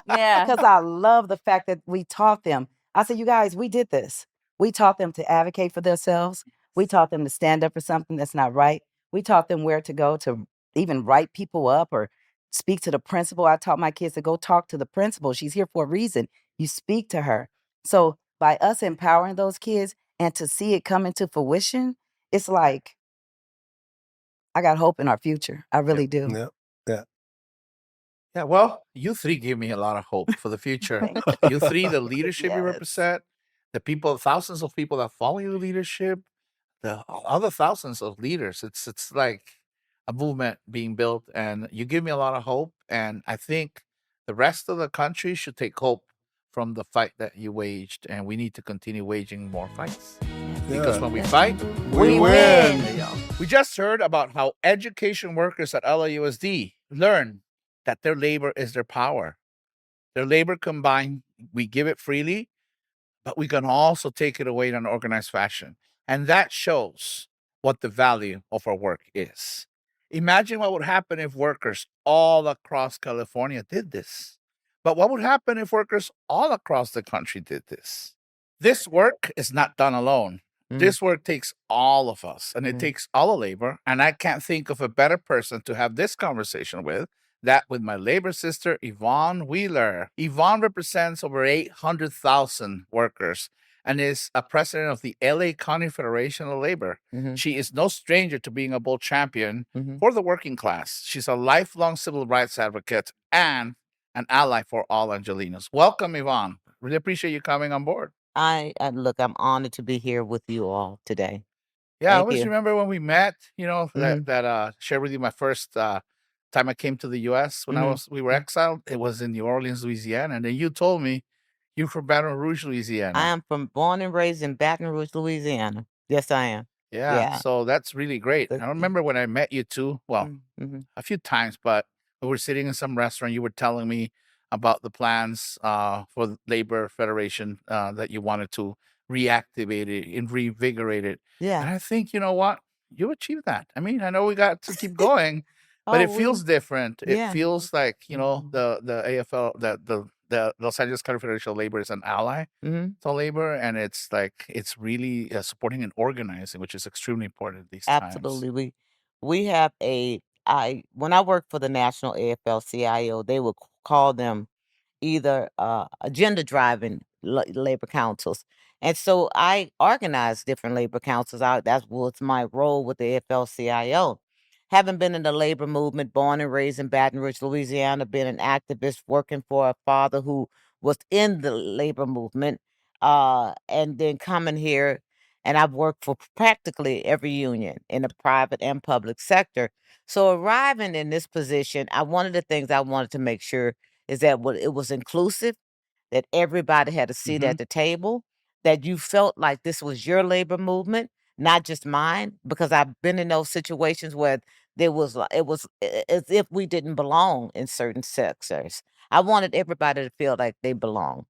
Yeah. Because I love the fact that we taught them. I said, you guys, we did this. We taught them to advocate for themselves. We taught them to stand up for something that's not right. We taught them where to go to even write people up or speak to the principal. I taught my kids to go talk to the principal. She's here for a reason. You speak to her. So by us empowering those kids and to see it come into fruition, it's like, I got hope in our future. I really do. Yep. Yeah. Yeah, well, you three give me a lot of hope for the future. Thank You three, the leadership you Yes. represent, the people, thousands of people that follow your leadership, the other thousands of leaders. It's like a movement being built, and you give me a lot of hope. And I think the rest of the country should take hope from the fight that you waged, and we need to continue waging more fights. Because Yeah. when we fight, We win. win. There you go. we just heard about how education workers at LAUSD learn that their labor is their power. Their labor combined, we give it freely, but we can also take it away in an organized fashion. And that shows what the value of our work is. Imagine what would happen if workers all across California did this. But what would happen if workers all across the country did this? This work is not done alone. This work takes all of us, and it takes all the labor. And I can't think of a better person to have this conversation with that with my labor sister, Yvonne Wheeler. Yvonne represents over 800,000 workers and is a president of the LA County Federation of Labor. She is no stranger to being a bold champion for the working class. She's a lifelong civil rights advocate and an ally for all Angelinos. Welcome, Yvonne. Really appreciate you coming on board. Look, I'm honored to be here with you all today. Yeah, I Thank always you. remember when we met, you know, Mhm. that shared with you my first time I came to the US when we were exiled. It was in New Orleans, Louisiana. And then you told me you're from Baton Rouge, I Louisiana. am born and raised in Baton Rouge, Louisiana. Yes, I am. Yeah, Yeah. so that's really great. The- I remember when I met you too. Well, Mhm. a few times, but we were sitting in some restaurant. You were telling me about the plans for the Labor Federation that you wanted to reactivate it and reinvigorate it. And Yeah. I think, you know what? You achieved that. I mean, I know we got to keep going, but Oh, it feels different. It yeah. feels like, you know, the AFL, the Los Angeles County Federation of Labor is an ally Mhm. to labor, and it's like it's really supporting and organizing, which is extremely important at these times. Absolutely. We have when I worked for the National AFL-CIO, they would call them either agenda driving labor councils. And so I organized different labor councils out. That was my role with the AFL-CIO. Having been in the labor movement, born and raised in Baton Rouge, Louisiana, been an activist working for a father who was in the labor movement, and then coming here, and I've worked for practically every union in the private and public sector. So arriving in this position, one of the things I wanted to make sure is that it was inclusive, that everybody had a seat Mhm. at the table, that you felt like this was your labor movement, not just mine, because I've been in those situations where it was as if we didn't belong in certain sectors. I wanted everybody to feel like they belong.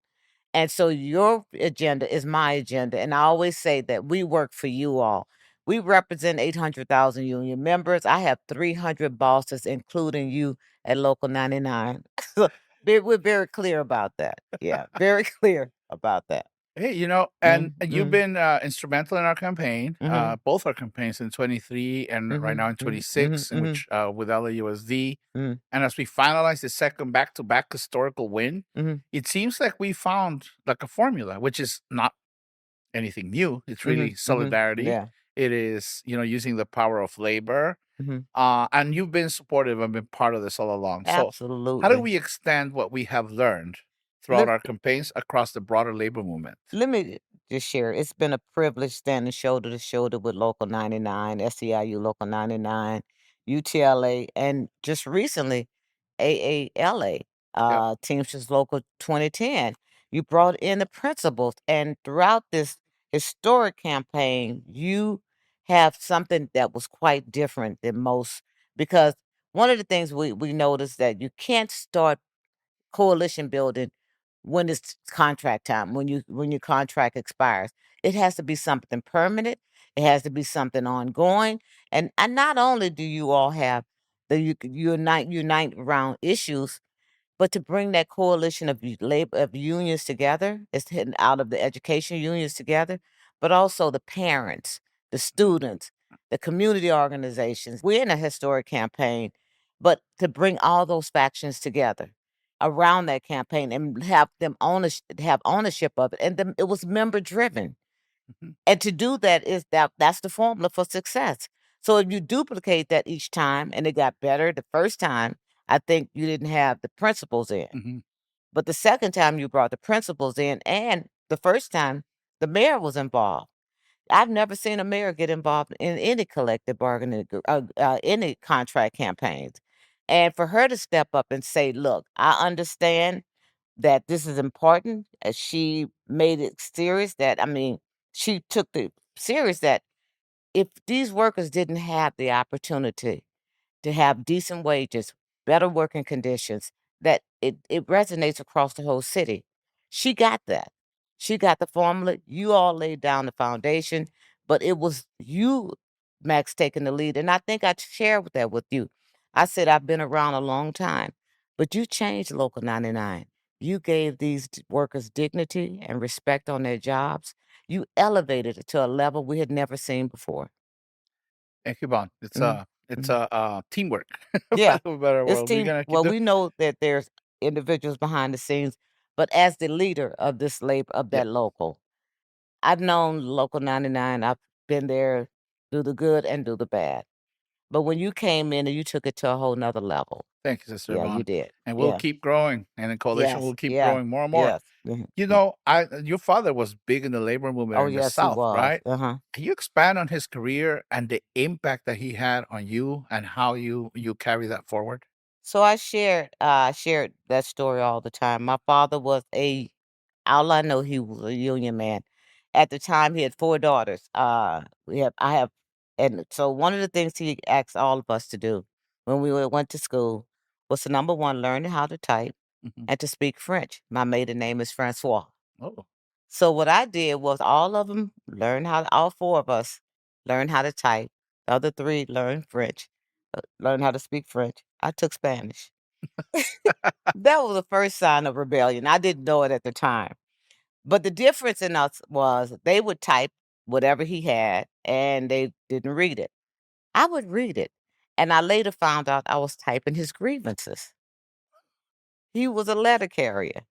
And so your agenda is my agenda. And I always say that we work for you all. We represent 800,000 union members. I have 300 bosses, including you at Local 99. So we're very clear about that. Yeah, very clear about that. Hey, you know, and Mm, you've mm, been instrumental in our campaign, mhm, both our campaigns in 23 and right now in mhm, mhm, 26, in mhm, which with LAUSD. mhm, And as we finalize the second back-to-back historical win, mhm, it seems like we found like a formula, which is not anything new. It's really mhm, mhm. solidarity. Yeah. It is, you know, using the power of labor. Mhm. And you've been supportive and been part of this all along. So, how do Absolutely. we extend what we have learned throughout Let, our campaigns across the broader labor movement? let me just share. It's been a privilege standing shoulder to shoulder with Local 99, SEIU Local 99, UTLA, and just recently, AALA, Yep. Teamsters Local 2010. You brought in the principals, and throughout this historic campaign, you have something that was quite different than most, because one of the things we noticed that you can't start coalition building when it's contract time, when your contract expires. It has to be something permanent. It has to be something ongoing. And not only do you all have unite around issues, but to bring that coalition of labor of unions together, it's hitting out of the education unions together, but also the parents, the students, the community organizations. We're in a historic campaign, but to bring all those factions together around that campaign and have ownership of it. And then it was member driven. Mhm. And to do that that's the formula for success. So if you duplicate that each time, and it got better the first time, I think you didn't have the principals in. Mhm. But the second time you brought the principals in, and the first time the mayor was involved. I've never seen a mayor get involved in any collective bargaining, any contract campaigns. And for her to step up and say, look, I understand that this is important. She made it serious that, I mean, she took the serious that if these workers didn't have the opportunity to have decent wages, better working conditions, that it resonates across the whole city. She got that. She got the formula. You all laid down the foundation, but it was you, Max, taking the lead. And I think I shared that with you. I said, I've been around a long time, but you changed Local 99. You gave these workers dignity and respect on their jobs. You elevated it to a level we had never seen before. Thank you, Bon. It's Mhm, it's mhm. teamwork Yeah, for a better it's world. We're team. gonna keep Well, doing. we know that there's individuals behind the scenes, but as the leader of this labor of Yeah. that local, I've known Local 99. I've been there through the good and through the bad. But when you came in and you took it to a whole nother level, Thank you, Sister yeah, you Yvonne. did. And we'll Yeah. keep growing, and the coalition Yes. will keep Yeah. growing more and more. Yes. Mhm, You mm. know, your father was big in the labor movement Oh, in the yes, he South, was. right? Uh-huh. Can you expand on his career and the impact that he had on you and how you carry that forward? So I shared that story all the time. My father was all I know, he was a union man. At the time, he had 4 daughters. I have, and so one of the things he asked all of us to do when we went to school was to, number 1, learn how to type Mhm. and to speak French. My maiden name is Francois. Oh, So what I did was all of them learn all 4 of us learn how to type. The other 3 learn French, learn how to speak French. I took Spanish. That was the first sign of rebellion. I didn't know it at the time. But the difference in us was they would type whatever he had and they didn't read it. I would read it. And I later found out I was typing his grievances. He was a letter carrier.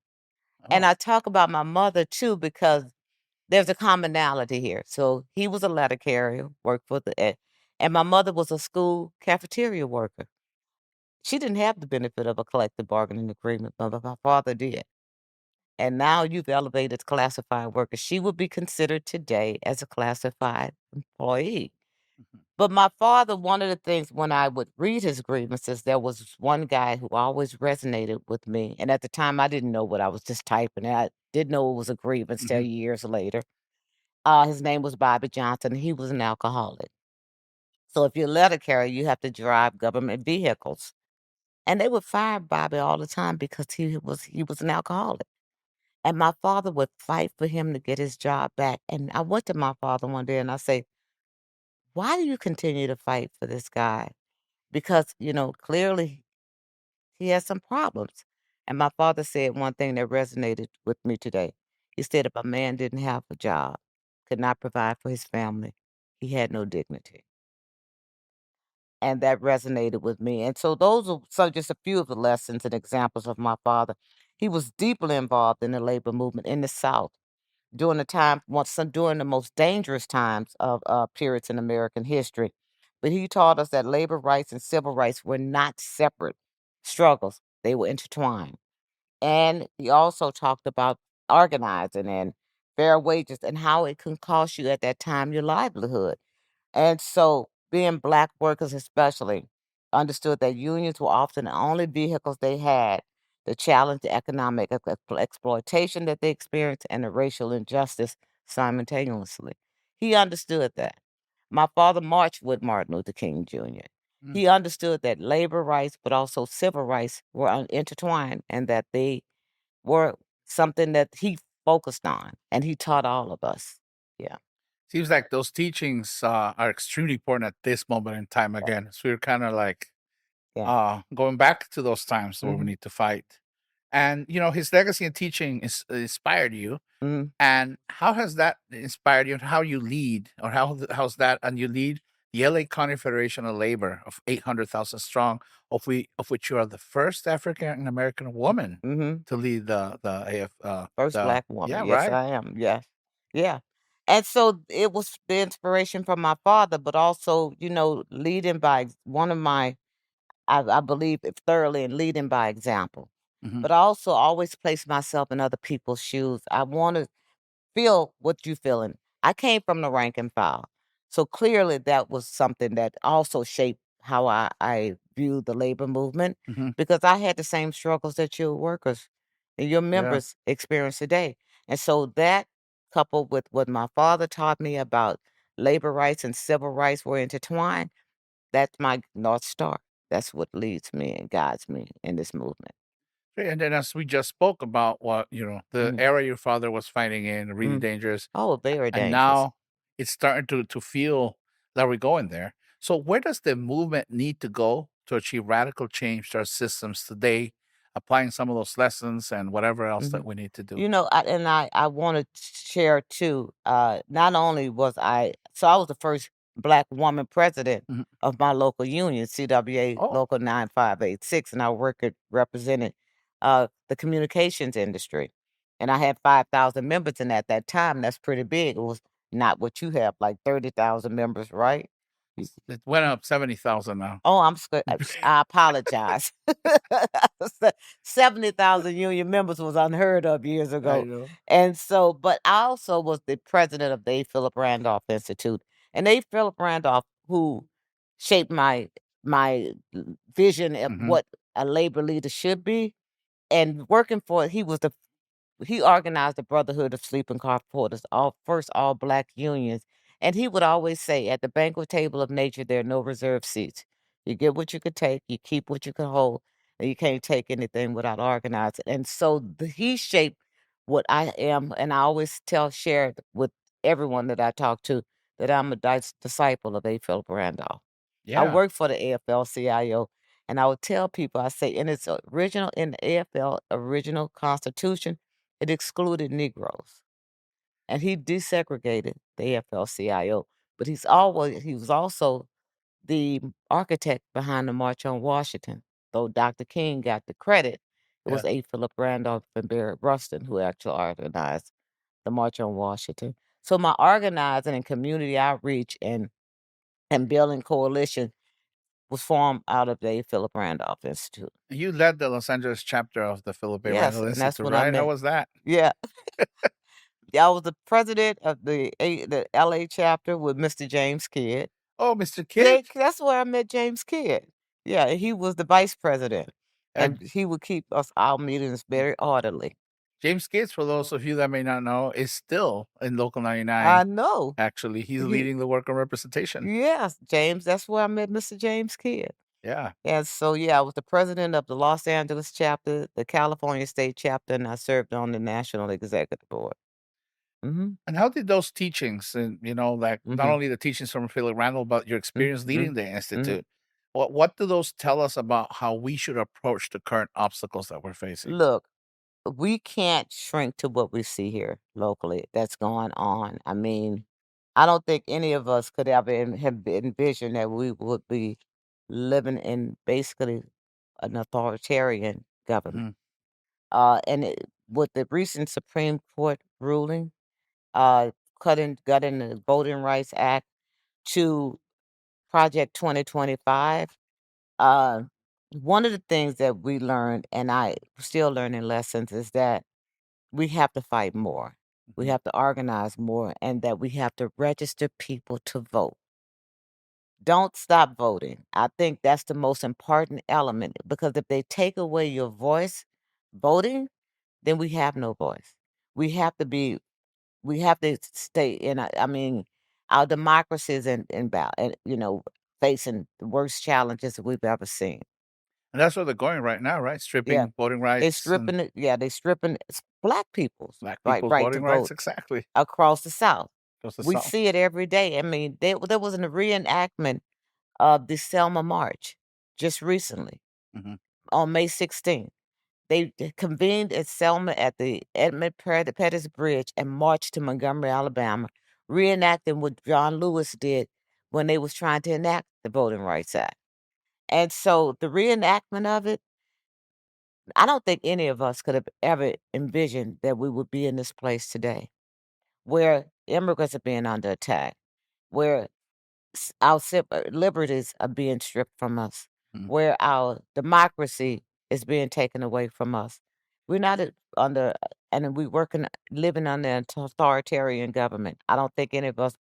And oh. I talk about my mother too because there's a commonality here. So he was a letter carrier, worked for and my mother was a school cafeteria worker. She didn't have the benefit of a collective bargaining agreement, but my father did. And now you've elevated classified worker. She would be considered today as a classified employee. Mhm. But my father, one of the things when I would read his grievances, there was one guy who always resonated with me. And at the time, I didn't know what I was just typing. I didn't know it was a grievance till Mhm. years later. His name was Bobby Johnson. And he was an alcoholic. So if you're a letter carrier, you have to drive government vehicles. And they would fire Bobby all the time because he was an alcoholic. And my father would fight for him to get his job back. And I went to my father one day and I say, why do you continue to fight for this guy? Because, clearly he has some problems. And my father said one thing that resonated with me today. He said, if a man didn't have a job, could not provide for his family, he had no dignity. And that resonated with me. And so those are just a few of the lessons and examples of my father. He was deeply involved in the labor movement in the South during the most dangerous times of periods in American history. But he taught us that labor rights and civil rights were not separate struggles; they were intertwined. And he also talked about organizing and fair wages and how it can cost you at that time your livelihood. And so, being Black workers especially understood that unions were often the only vehicles they had to challenge the economic exploitation that they experienced and the racial injustice simultaneously. He understood that. My father marched with Martin Luther King Jr. Mm. He understood that labor rights, but also civil rights, were intertwined and that they were something that he focused on and he taught all of us. Yeah. Seems like those teachings are extremely important at this moment in time Yeah. again. So we're kind of like Yeah. going back to those times where we Mhm. need to fight. And his legacy and teaching inspired you. Mhm. And how has that inspired you? And how you lead, or how's that? And you lead the LA County Federation of Labor of 800,000 strong, of which you are the first African American woman Mhm. to lead the AF. First The Black woman. Yeah, Yes, right. I am. Yes. Yeah. And so it was the inspiration from my father, but also, leading by one of my I believe thoroughly in leading by example. Mhm. But I also always place myself in other people's shoes. I want to feel what you feeling. I came from the rank and file. So clearly that was something that also shaped how I view the labor movement Mhm. because I had the same struggles that your workers and your Yeah. members experience today. And so that coupled with what my father taught me about labor rights and civil rights were intertwined, that's my North Star. That's what leads me and guides me in this movement. And then as we just spoke about what, the Mhm. era your father was fighting in, really Mm. dangerous, Oh, very and dangerous. now it's starting to feel that we're going there. So where does the movement need to go to achieve radical change to our systems today, applying some of those lessons and whatever else that Mhm. we need to do? You know, I want to share too. Not only was I was the first Black woman president Mhm. of my local union, CWA Oh, Local 9586, and I represented the communications industry, and I had 5,000 members, and at that time, that's pretty big. It was not what you have, like 30,000 members, right? it went up 70,000 now. Oh, I apologize. Se 70,000 union members was unheard of years I ago. know. And so but I also was the president of the A. Philip Randolph Institute. And A. Philip Randolph, who shaped my vision of Mhm. what a labor leader should be, and working for he organized the Brotherhood of Sleeping Car Porters, all Black unions, and he would always say, "At the banquet table of nature, there are no reserved seats. You get what you could take, you keep what you can hold, and you can't take anything without organizing." And so he shaped what I am, and I always share with everyone that I talk to that I'm a disciple of A. Philip Randolph. I Yeah. work for the AFL-CIO, and I would tell people, I say, in the AFL original constitution, it excluded Negroes, and he desegregated the AFL-CIO. But he was also the architect behind the March on Washington. Though Dr. King got the credit, it Yeah. was A. Philip Randolph and Barry Rustin who actually organized the March on Washington. So my organizing and community outreach and building coalition was formed out of the A. Philip Randolph Institute. You led the Los Angeles chapter of the Philip A. Yes, Randall and that's Institute, when I right? How met. was that? Yeah. Yeah, I was the president of the LA chapter with Mr. James Kidd. Oh, Mr. Yeah, Kidd? that's where I met James Kidd. Yeah, and he was the vice president, Uh, and he would keep our meetings very orderly. James Gates, for those of you that may not know, is still in Local 99. I know. Actually, he's He leading the work on representation. Yes, James, that's where I met Mr. James Kidd. Yeah. And so, yeah, I was the president of the Los Angeles chapter, the California state chapter, and I served on the national executive board. Mhm, And how did those teachings, and like not mhm, only the teachings from Philip Randall, but your mm, experience mm, leading the mhm. institute, what do those tell us about how we should approach the current obstacles that we're facing? Look, we can't shrink to what we see here locally that's going on. I mean, I don't think any of us could ever have envisioned that we would be living in basically an authoritarian government. Mhm. With the recent Supreme Court ruling, uh, gutting the Voting Rights Act to Project 2025, uh, one of the things that we learned, and I still learning lessons, is that we have to fight more. We Mhm. have to organize more, and that we have to register people to vote. Don't stop voting. I think that's the most important element because if they take away your voice voting, then we have no voice. We have to be we have to stay in I mean, our democracy is facing the worst challenges that we've ever seen. And that's where they're going right now, right? Yeah. Stripping voting They rights and stripping it yeah, they stripping Black people's black people's right to voting rights. vote Exactly. across the South. Goes the We South. see it every day. I mean, there was a reenactment of the Selma March just recently Mhm. on May 16th. They convened at Selma at the Edmund Pettus Bridge and marched to Montgomery, Alabama, reenacting what John Lewis did when they was trying to enact the Voting Rights Act. And so the reenactment of it, I don't think any of us could have ever envisioned that we would be in this place today, where immigrants are being under attack, where our liberties are being stripped from us, where our democracy is being taken away from us. We're not under, and we living under an authoritarian government. I don't think any of us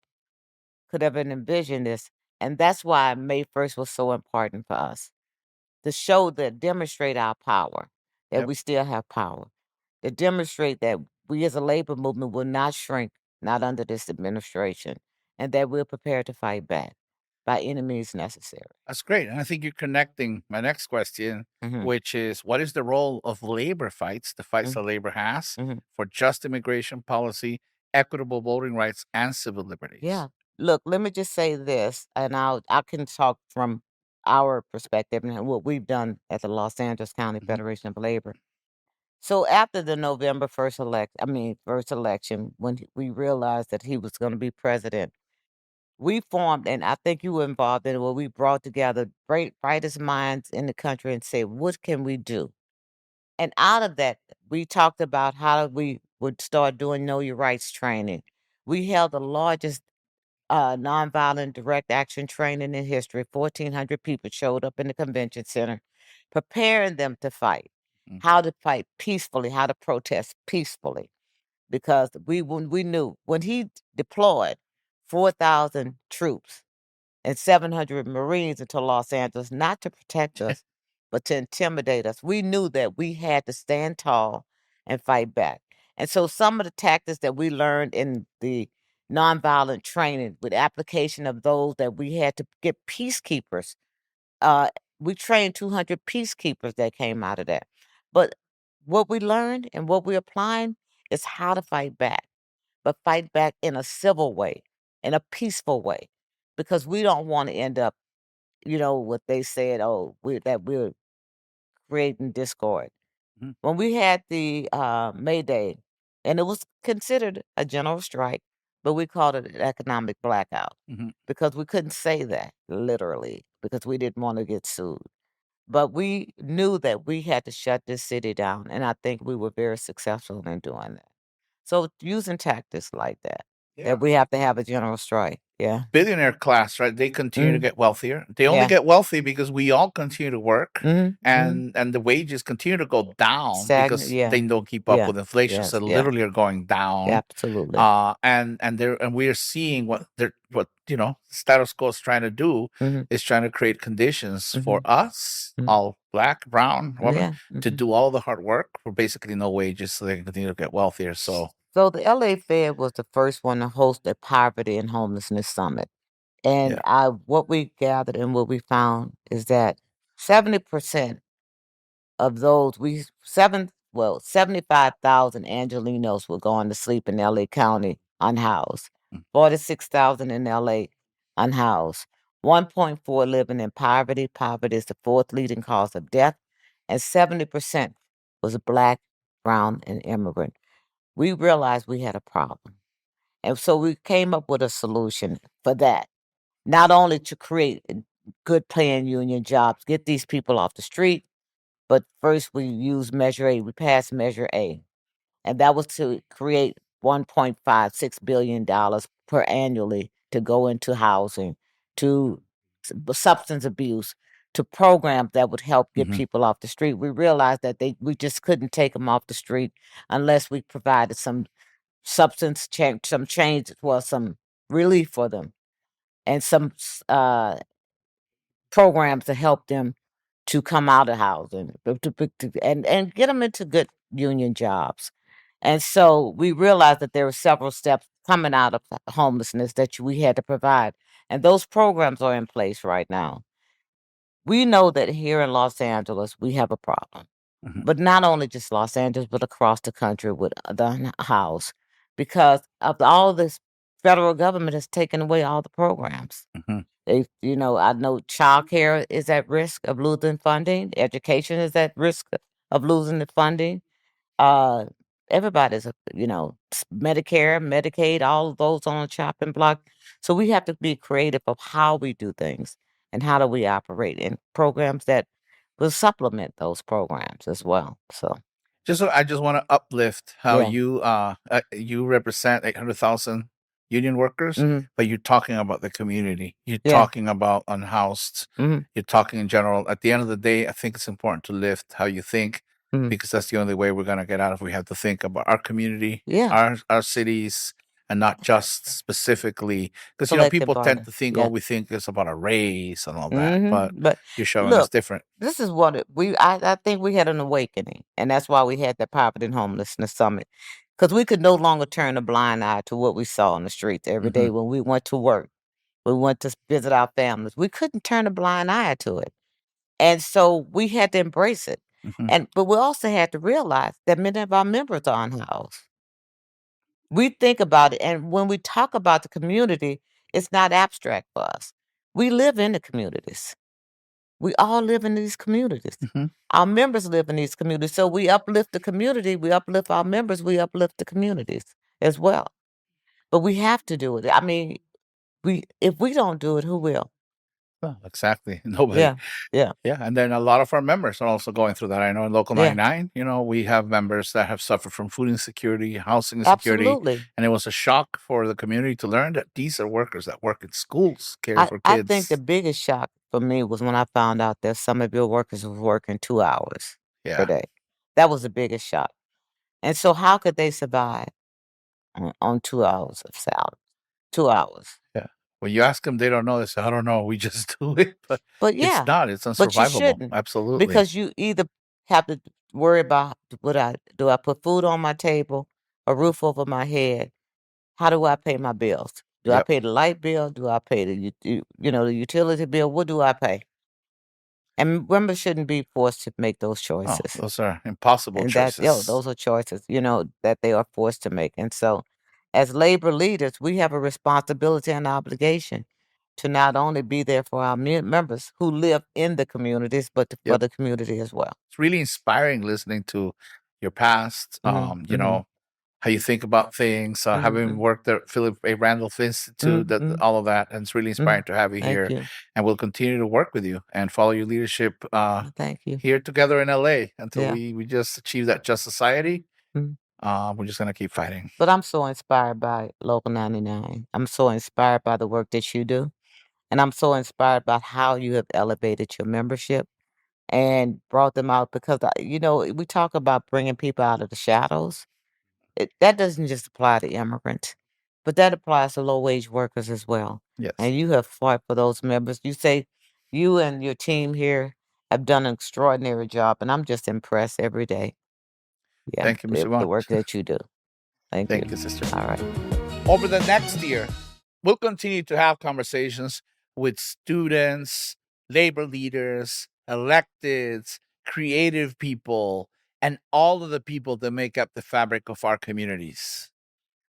could ever envision this. And that's why May 1st was so important for us, to show that demonstrate our power, that Yep. we still have power, to demonstrate that we as a labor movement will not shrink, not under this administration, and that we're prepared to fight back by any means necessary. That's great. And I think you're connecting my next question, Mhm. which is what is the role of labor fights, the fights that labor has Mhm. for just immigration policy, equitable voting rights, and civil liberties? Yeah. Look, let me just say this, and I can talk from our perspective and what we've done at the Los Angeles County Federation of Labor. So after the November 1st first election, when we realized that he was going to be president, we formed, and I think you were involved in it, where we brought together brightest minds in the country and said, what can we do? And out of that, we talked about how we would start doing Know Your Rights training. We held the largest nonviolent direct action training in history. 1,400 people showed up in the convention center, preparing them to fight, how to fight peacefully, how to protest peacefully. Because when we knew when he deployed 4,000 troops and 700 Marines into Los Angeles, not to protect us, but to intimidate us, we knew that we had to stand tall and fight back. And so some of the tactics that we learned in the nonviolent training with application of those that we had to get peacekeepers, we trained 200 peacekeepers that came out of that. But what we learned and what we're applying is how to fight back, but fight back in a civil way, in a peaceful way, because we don't want to end up, what they said, that we're creating discord. When we had the May Day, and it was considered a general strike, but we called it an economic blackout because we couldn't say that literally because we didn't want to get sued. But we knew that we had to shut this city down, and I think we were very successful in doing that. So using tactics like that, that we have to have a general strike. Yeah. Billionaire class, right? They continue to get wealthier. They only Yeah. get wealthy because we all continue to work, Mhm, and the wages continue to go down Stagnant, because yeah. they don't keep up Yeah, with inflation. yes, So yeah. literally are going down. Absolutely. And we are seeing what status quo is trying to do Mhm, is trying to create conditions for us, mhm. all black, brown, women, Yeah. to do all the hard work for basically no wages, so they can continue to get wealthier. So So the LA Fed was the first one to host a poverty and homelessness summit. And what we gathered and what we found is that 70% of those 75,000 Angelinos were going to sleep in LA County unhoused. 46,000 in LA unhoused. 1.4 living in poverty. Poverty is the fourth leading cause of death. And 70% was Black, brown, and immigrant. We realized we had a problem. And so we came up with a solution for that. Not only to create good paying union jobs, get these people off the street, but first we used Measure A. We passed Measure A. And that was to create $1.56 billion per annually to go into housing, to substance abuse, to programs that would help get people off the street. We realized that we just couldn't take them off the street unless we provided some substance change, some relief for them, and some programs to help them to come out of housing and get them into good union jobs. And so we realized that there were several steps coming out of homelessness that we had to provide. And those programs are in place right now. We know that here in Los Angeles, we have a problem. But not only just Los Angeles, but across the country with the house, because of all this, federal government has taken away all the programs. I know childcare is at risk of losing funding. Education is at risk of losing the funding. Everybody's, Medicare, Medicaid, all of those on the chopping block. So we have to be creative of how we do things and how do we operate in programs that will supplement those programs as well. So I just want to uplift how Yeah. you represent 800,000 union workers, Mhm. but you're talking about the community. You're Yeah. talking about unhoused. Mhm. You're talking in general. At the end of the day, I think it's important to lift how you think, Mhm. because that's the only way we're going to get out of. We have to think about our community, Yeah. our cities, and not just specifically, because Collective people tend bargaining. to think, Yeah. oh, we think it's about a race and all that, Mhm. but But you're showing us look, different. this is what I think we had an awakening, and that's why we had the Poverty and Homelessness Summit, because we could no longer turn a blind eye to what we saw on the streets every day when we went to work. We went to visit our families. We couldn't turn a blind eye to it. And so we had to embrace it. But we also had to realize that many of our members are unhoused. We think about it, and when we talk about the community, it's not abstract for us. We live in the communities. We all live in these communities. Our members live in these communities. So we uplift the community, we uplift our members, we uplift the communities as well. But we have to do it. I mean, if we don't do it, who will? Well, exactly. Nobody. Yeah. Yeah. Yeah. And then a lot of our members are also going through that. I know in Local Yeah. 99, we have members that have suffered from food insecurity, housing insecurity. Absolutely. And it was a shock for the community to learn that these are workers that work in schools, care for I kids. think the biggest shock for me was when I found out that some of your workers were working 2 hours per Yeah. day. That was the biggest shock. And so how could they survive on 2 hours of salary? 2 hours. Yeah. When you ask them, they don't know. They say, I don't know. We just do it. But yeah, it's not. It's but you unsurvivable. shouldn't, Absolutely. because you either have to worry about do I put food on my table, a roof over my head? How do I pay my bills? Do I Yep. pay the light bill? Do I pay the the utility bill? What do I pay? And members shouldn't be forced to make those Oh, choices. those are impossible And choices. those are choices, that they are forced to make. And so, as labor leaders, we have a responsibility and obligation to not only be there for our members who live in the communities, but for Yep. the community as well. It's really inspiring listening to your past, Mhm. how you think about things, having Mhm. worked at Philip A. Randolph Institute, Mhm. all of that. And it's really inspiring to have you Thank here. you. And we'll continue to work with you and follow your leadership Thank you. here together in LA until Yeah. we just achieve that just society. Mhm. We're just going to keep fighting. But I'm so inspired by Local 99. I'm so inspired by the work that you do. And I'm so inspired by how you have elevated your membership and brought them out, because, we talk about bringing people out of the shadows. That doesn't just apply to immigrants, but that applies to low-wage workers as well. Yes. And you have fought for those members. You say you and your team here have done an extraordinary job, and I'm just impressed every day. Yeah, Thank you, Ms. the Yvonne. work that you do. Thank you. Thank you, sister. All right. Over the next year, we'll continue to have conversations with students, labor leaders, electeds, creative people, and all of the people that make up the fabric of our communities.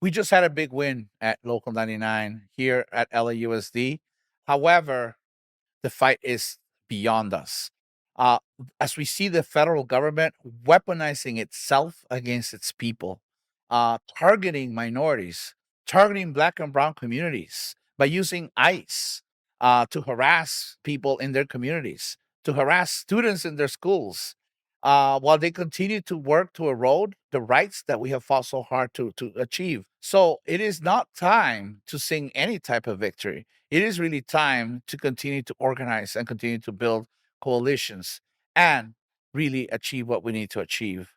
We just had a big win at Local 99 here at LAUSD. However, the fight is beyond us. Uh, as we see the federal government weaponizing itself against its people, targeting minorities, targeting Black and Brown communities by using ICE to harass people in their communities, to harass students in their schools, while they continue to work to erode the rights that we have fought so hard to achieve. So it is not time to sing any type of victory. It is really time to continue to organize and continue to build coalitions and really achieve what we need to achieve.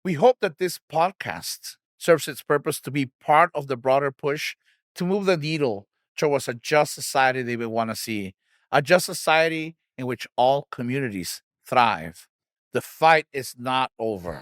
We hope that this podcast serves its purpose to be part of the broader push to move the needle towards a just society that we want to see, a just society in which all communities thrive. The fight is not over.